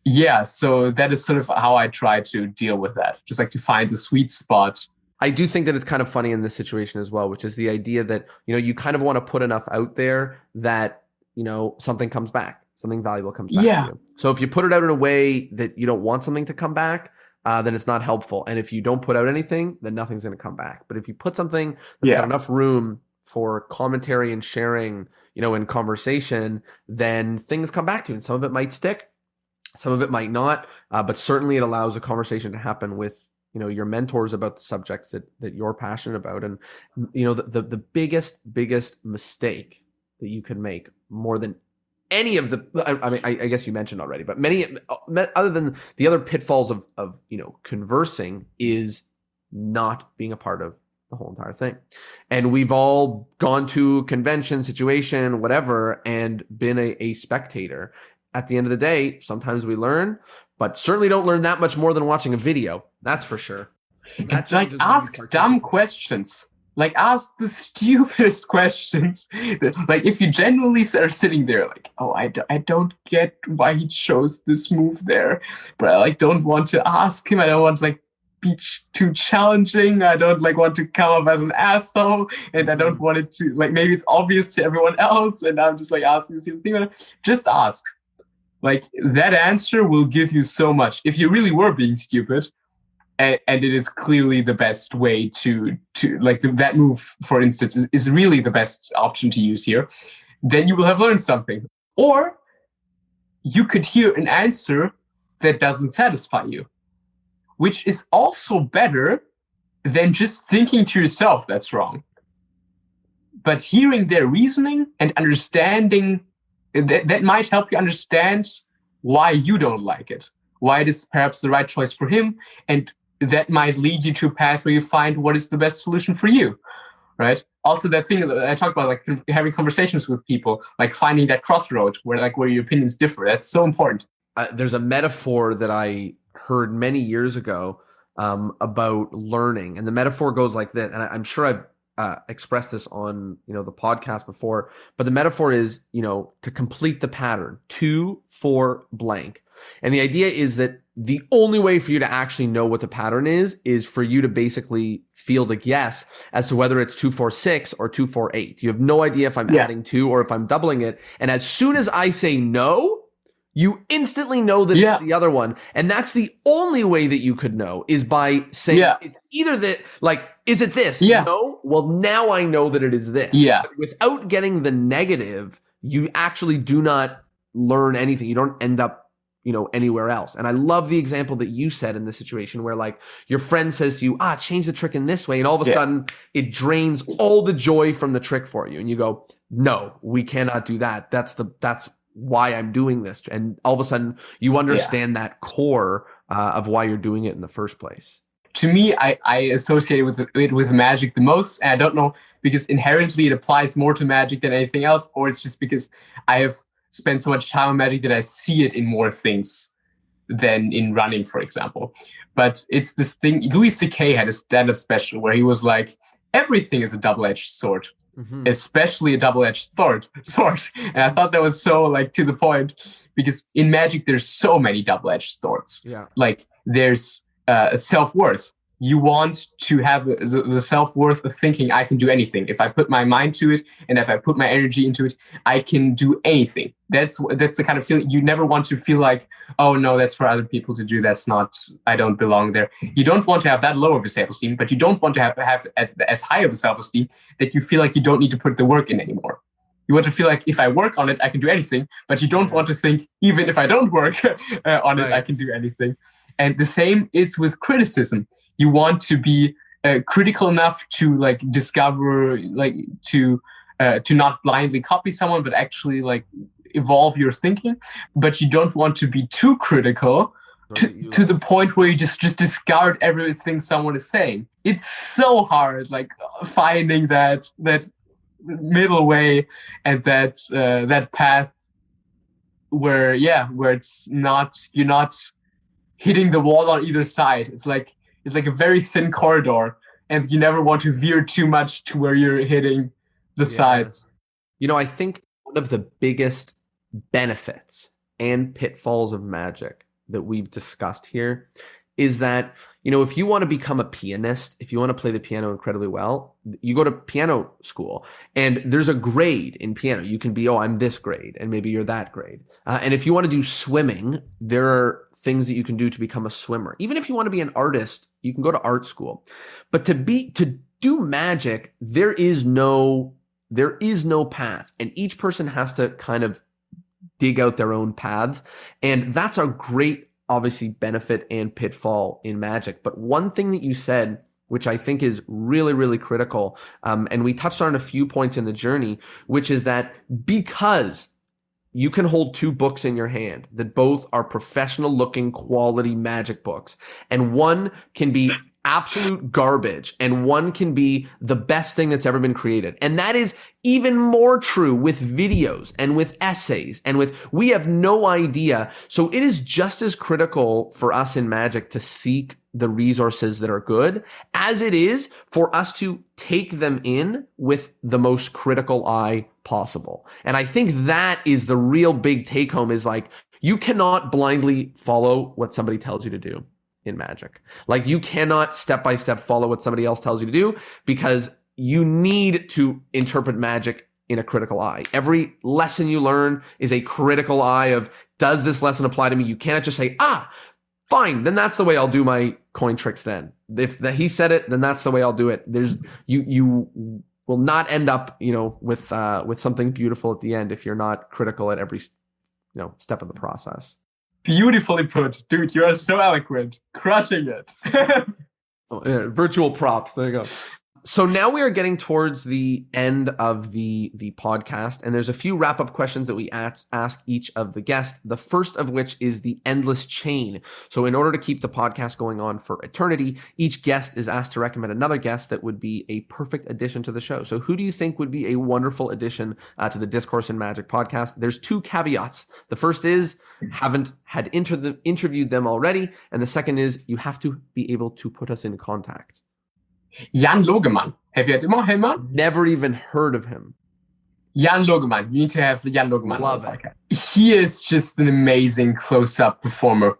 Yeah, so that is sort of how I try to deal with that, just like to find the sweet spot. I do think that it's kind of funny in this situation as well, which is the idea that you kind of want to put enough out there that something comes back, something valuable comes back to you. So if you put it out in a way that you don't want something to come back, then it's not helpful. And if you don't put out anything, then nothing's going to come back. But if you put something that's got enough room for commentary and sharing, in conversation, then things come back to you. And some of it might stick, some of it might not, but certainly it allows a conversation to happen with, your mentors about the subjects that you're passionate about. And, the biggest mistake that you can make, more than any of the, I mean, I guess you mentioned already, but many other than the other pitfalls of conversing, is not being a part of the whole entire thing. And we've all gone to a convention, situation, whatever, and been a spectator. At the end of the day, sometimes we learn, but certainly don't learn that much more than watching a video. That's for sure. Like, ask dumb questions. Like, ask the stupidest questions. Like, if you genuinely are sitting there like, oh, I don't get why he chose this move there, but I like don't want to ask him. I don't want to like be too challenging. I don't like want to come up as an asshole, and I don't want it to like, maybe it's obvious to everyone else, and I'm just like asking this thing. Just ask. Like, that answer will give you so much. If you really were being stupid, and it is clearly the best way to like that move, for instance, is really the best option to use here, then you will have learned something. Or you could hear an answer that doesn't satisfy you, which is also better than just thinking to yourself that's wrong. But hearing their reasoning and understanding, that might help you understand why you don't like it, why it is perhaps the right choice for him, and that might lead you to a path where you find what is the best solution for you, right? Also, that thing that I talked about, like having conversations with people, like finding that crossroad where your opinions differ. That's so important. There's a metaphor that I heard many years ago about learning, and the metaphor goes like this. And I'm sure expressed this on, the podcast before, but the metaphor is, to complete the pattern, 2, 4, blank. And the idea is that the only way for you to actually know what the pattern is for you to basically field a guess as to whether it's 2, 4, 6 or 2, 4, 8. You have no idea if I'm adding 2 or if I'm doubling it. And as soon as I say no, you instantly know that it's the other one. And that's the only way that you could know, is by saying it's either that, like, is it this? No? Well, now I know that it is this. But without getting the negative, you actually do not learn anything. You don't end up, anywhere else. And I love the example that you said in the situation where, like, your friend says to you, change the trick in this way. And all of a sudden it drains all the joy from the trick for you. And you go, no, we cannot do that. That's why I'm doing this. And all of a sudden you understand that core of why you're doing it in the first place. To me, I associate it with magic the most. And I don't know, because inherently it applies more to magic than anything else, or it's just because I have spent so much time on magic that I see it in more things than in running, for example. But it's this thing, Louis C.K. had a stand-up special where he was like, everything is a double-edged sword. Mm-hmm. Especially a double-edged sword. And I thought that was so, like, to the point, because in magic there's so many double-edged swords. Like, there's self-worth. You want to have the self-worth of thinking, I can do anything. If I put my mind to it and if I put my energy into it, I can do anything. That's the kind of feeling. You never want to feel like, oh no, that's for other people to do. That's not, I don't belong there. You don't want to have that low of a self-esteem, but you don't want to have as high of a self-esteem that you feel like you don't need to put the work in anymore. You want to feel like, if I work on it, I can do anything, but you don't want to think, even if I don't work on it, I can do anything. And the same is with criticism. You want to be critical enough to, like, discover, like, to not blindly copy someone, but actually, like, evolve your thinking. But you don't want to be too critical to the point where you just discard everything someone is saying. It's so hard, like, finding that middle way and that path where it's not, you're not hitting the wall on either side. It's like a very thin corridor, and you never want to veer too much to where you're hitting the sides. I think one of the biggest benefits and pitfalls of magic that we've discussed here is that, if you want to become a pianist, if you want to play the piano incredibly well, you go to piano school, and there's a grade in piano. You can be, I'm this grade, and maybe you're that grade. And if you want to do swimming, there are things that you can do to become a swimmer. Even if you want to be an artist, you can go to art school. But to do magic, there is no path, and each person has to kind of dig out their own paths. And that's a great, obviously, benefit and pitfall in magic. But one thing that you said, which I think is really, really critical, and we touched on a few points in the journey, which is that because you can hold 2 books in your hand that both are professional looking quality magic books, and one can be absolute garbage and one can be the best thing that's ever been created. And that is even more true with videos and with essays and we have no idea. So it is just as critical for us in magic to seek the resources that are good as it is for us to take them in with the most critical eye possible. And I think that is the real big take home, is like, you cannot blindly follow what somebody tells you to do in magic. Like, you cannot step by step follow what somebody else tells you to do, because you need to interpret magic in a critical eye. Every lesson you learn is a critical eye of, does this lesson apply to me? You cannot just say, fine, then that's the way I'll do my coin tricks then. If he said it, then that's the way I'll do it. You will not end up, with something beautiful at the end if you're not critical at every, step of the process. Beautifully put. Dude, you are so eloquent. Crushing it. Virtual props. There you go. So now we are getting towards the end of the podcast, and there's a few wrap-up questions that we ask each of the guests, the first of which is the endless chain. So in order to keep the podcast going on for eternity, each guest is asked to recommend another guest that would be a perfect addition to the show. So who do you think would be a wonderful addition to the Discourse in Magic podcast? There's 2 caveats. The first is, haven't had interviewed them already, and the second is, you have to be able to put us in contact. Jan Logemann. Have you heard him? Never even heard of him. Jan Logemann. You need to have Jan Logemann Love on the podcast. He is just an amazing close-up performer.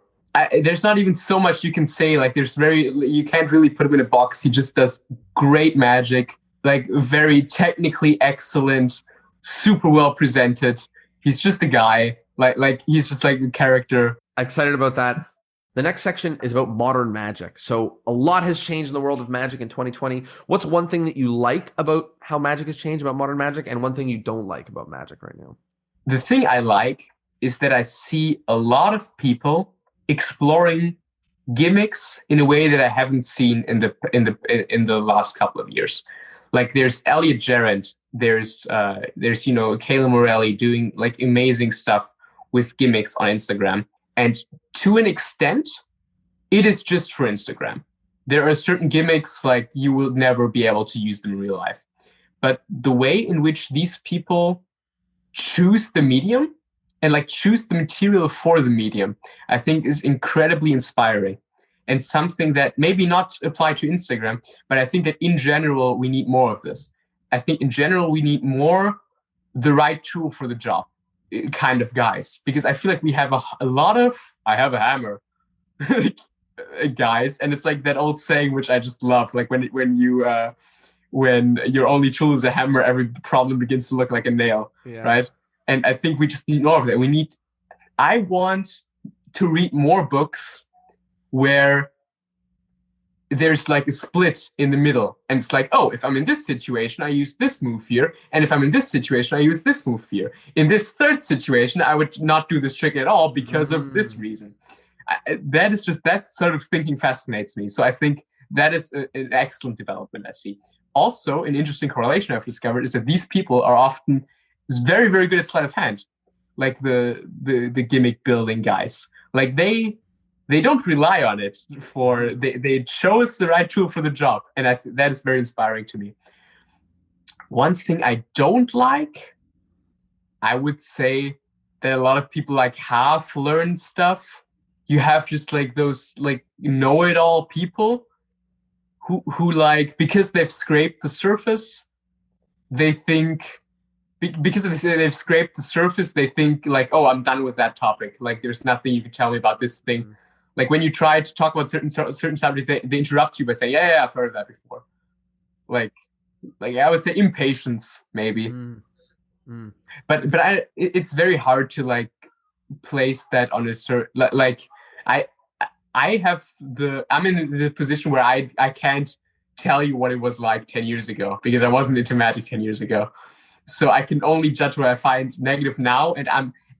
There's not even so much you can say. Like, you can't really put him in a box. He just does great magic, like very technically excellent, super well presented. He's just a guy. Like he's just like a character. Excited about that. The next section is about modern magic. So a lot has changed in the world of magic in 2020. What's one thing that you like about how magic has changed, about modern magic, and one thing you don't like about magic right now? The thing I like is that I see a lot of people exploring gimmicks in a way that I haven't seen in the last couple of years. Like there's Elliot Jarrett, there's Kayla Morelli doing like amazing stuff with gimmicks on Instagram. And to an extent, it is just for Instagram. There are certain gimmicks like you will never be able to use them in real life. But the way in which these people choose the medium and like choose the material for the medium, I think is incredibly inspiring. And something that maybe not apply to Instagram, but I think that in general, we need more of this. I think in general, we need more the right tool for the job kind of guys, because I feel like we have a lot of I have a hammer guys, and it's like that old saying which I just love, like when your only tool is a hammer, every problem begins to look like a nail, right? And I think we just need more of that. I want to read more books where there's like a split in the middle, and it's like, oh, if I'm in this situation, I use this move here, and if I'm in this situation, I use this move here. In this third situation, I would not do this trick at all because of this reason. That sort of thinking fascinates me. So I think that is an excellent development I see. Also, an interesting correlation I've discovered is that these people are often very, very good at sleight of hand, like the gimmick building guys. Like they don't rely on it they chose the right tool for the job. And that is very inspiring to me. One thing I don't like, I would say that a lot of people like half learned stuff. You have just like those like know-it-all people who like, because they've scraped the surface, they think, because they've scraped the surface, they think like, oh, I'm done with that topic. Like there's nothing you can tell me about this thing. Like when you try to talk about certain subjects, they interrupt you by saying, yeah, I've heard of that before. Like I would say impatience, maybe. But it's very hard to like place that on a certain, like I'm in the position where I can't tell you what it was like 10 years ago because I wasn't into magic 10 years ago. So I can only judge what I find negative now, and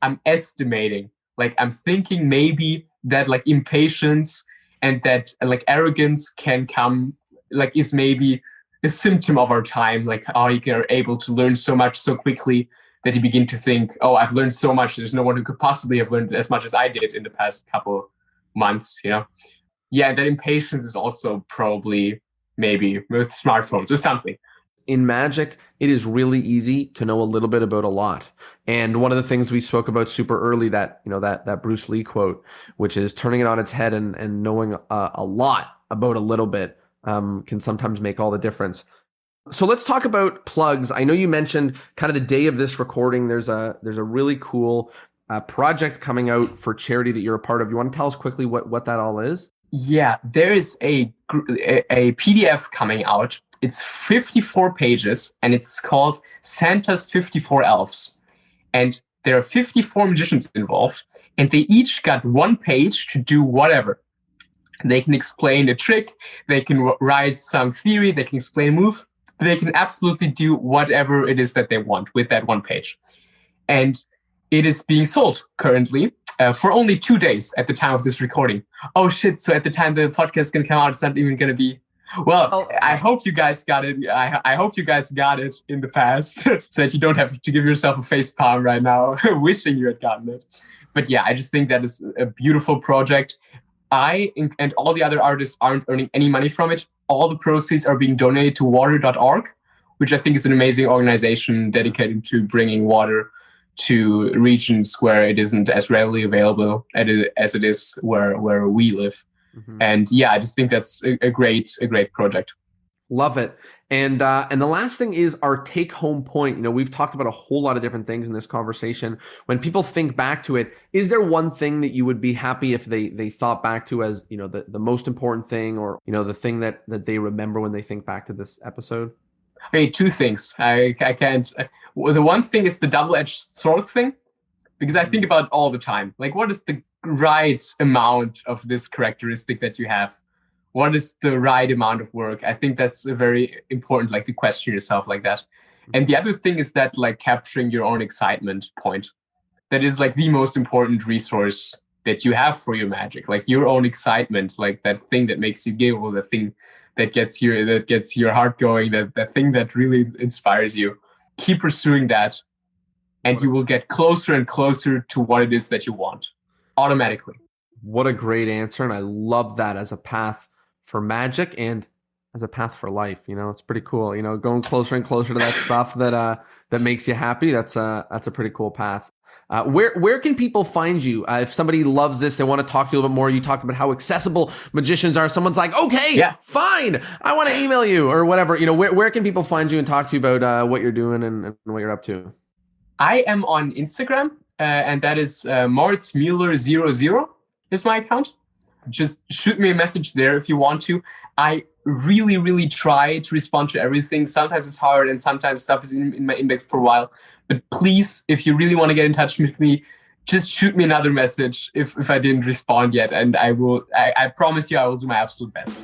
I'm estimating. Like I'm thinking maybe that like impatience and that like arrogance can come, like is maybe a symptom of our time. Like how you are able to learn so much so quickly that you begin to think, oh, I've learned so much. There's no one who could possibly have learned as much as I did in the past couple months, Yeah, that impatience is also probably maybe with smartphones or something. In magic, it is really easy to know a little bit about a lot. And one of the things we spoke about super early, that Bruce Lee quote, which is turning it on its head and knowing a lot about a little bit can sometimes make all the difference. So let's talk about plugs. I know you mentioned kind of the day of this recording, there's a really cool project coming out for charity that you're a part of. You want to tell us quickly what that all is? Yeah, there is a PDF coming out. It's 54 pages, and it's called Santa's 54 Elves. And there are 54 magicians involved, and they each got one page to do whatever. They can explain a trick, they can write some theory, they can explain a move, they can absolutely do whatever it is that they want with that one page. And it is being sold currently for only 2 days at the time of this recording. Oh shit, so at the time the podcast is going to come out, it's not even going to be... Well, I hope you guys got it. I hope you guys got it in the past so that you don't have to give yourself a face palm right now wishing you had gotten it. But yeah, I just think that is a beautiful project. I and all the other artists aren't earning any money from it. All the proceeds are being donated to water.org, which I think is an amazing organization dedicated to bringing water to regions where it isn't as readily available as it is where we live. And yeah, I just think that's a great project. Love it. And the last thing is our take home point. We've talked about a whole lot of different things in this conversation. When people think back to it, is there one thing that you would be happy if they thought back to as, the most important thing, or, the thing that they remember when they think back to this episode? Okay, two things. I can't. Well, the one thing is the double-edged sword thing, because I think about it all the time. Like, what is the right amount of this characteristic that you have? What is the right amount of work? I think that's a very important, like, to question yourself like that. And the other thing is that, like, capturing your own excitement point. That is, like, the most important resource that you have for your magic. Like, your own excitement, like that thing that makes you giggle, the thing that gets your heart going, that thing that really inspires you. Keep pursuing that, and you will get closer and closer to what it is that you want automatically. What a great answer. And I love that as a path for magic and as a path for life. It's pretty cool, going closer and closer to that stuff that makes you happy. That's a pretty cool path. Where can people find you? If somebody loves this, they want to talk to you a little bit more. You talked about how accessible magicians are. Someone's like, okay, yeah, fine, I want to email you or whatever. Where can people find you and talk to you about what you're doing and what you're up to? I am on Instagram, and that is Moritz Mueller 00 is my account. Just shoot me a message there if you want to. I really, really try to respond to everything. Sometimes it's hard, and sometimes stuff is in my inbox for a while. But please, if you really want to get in touch with me, just shoot me another message if I didn't respond yet, and I will. I promise you, I will do my absolute best.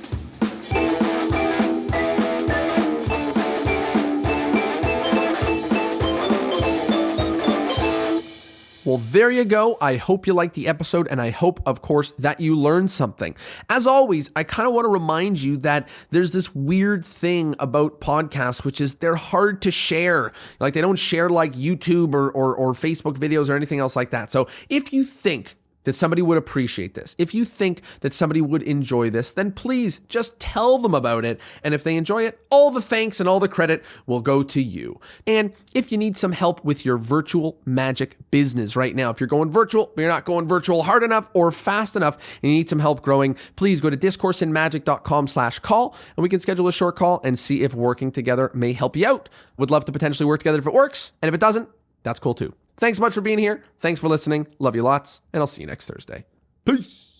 Well, there you go. I hope you liked the episode, and I hope, of course, that you learned something. As always, I kind of want to remind you that there's this weird thing about podcasts, which is they're hard to share. Like, they don't share like YouTube or Facebook videos or anything else like that. So if you think that somebody would appreciate this, if you think that somebody would enjoy this, then please just tell them about it. And if they enjoy it, all the thanks and all the credit will go to you. And if you need some help with your virtual magic business right now, if you're going virtual, but you're not going virtual hard enough or fast enough, and you need some help growing, please go to discourseinmagic.com/call, and we can schedule a short call and see if working together may help you out. Would love to potentially work together if it works. And if it doesn't, that's cool too. Thanks so much for being here. Thanks for listening. Love you lots. And I'll see you next Thursday. Peace.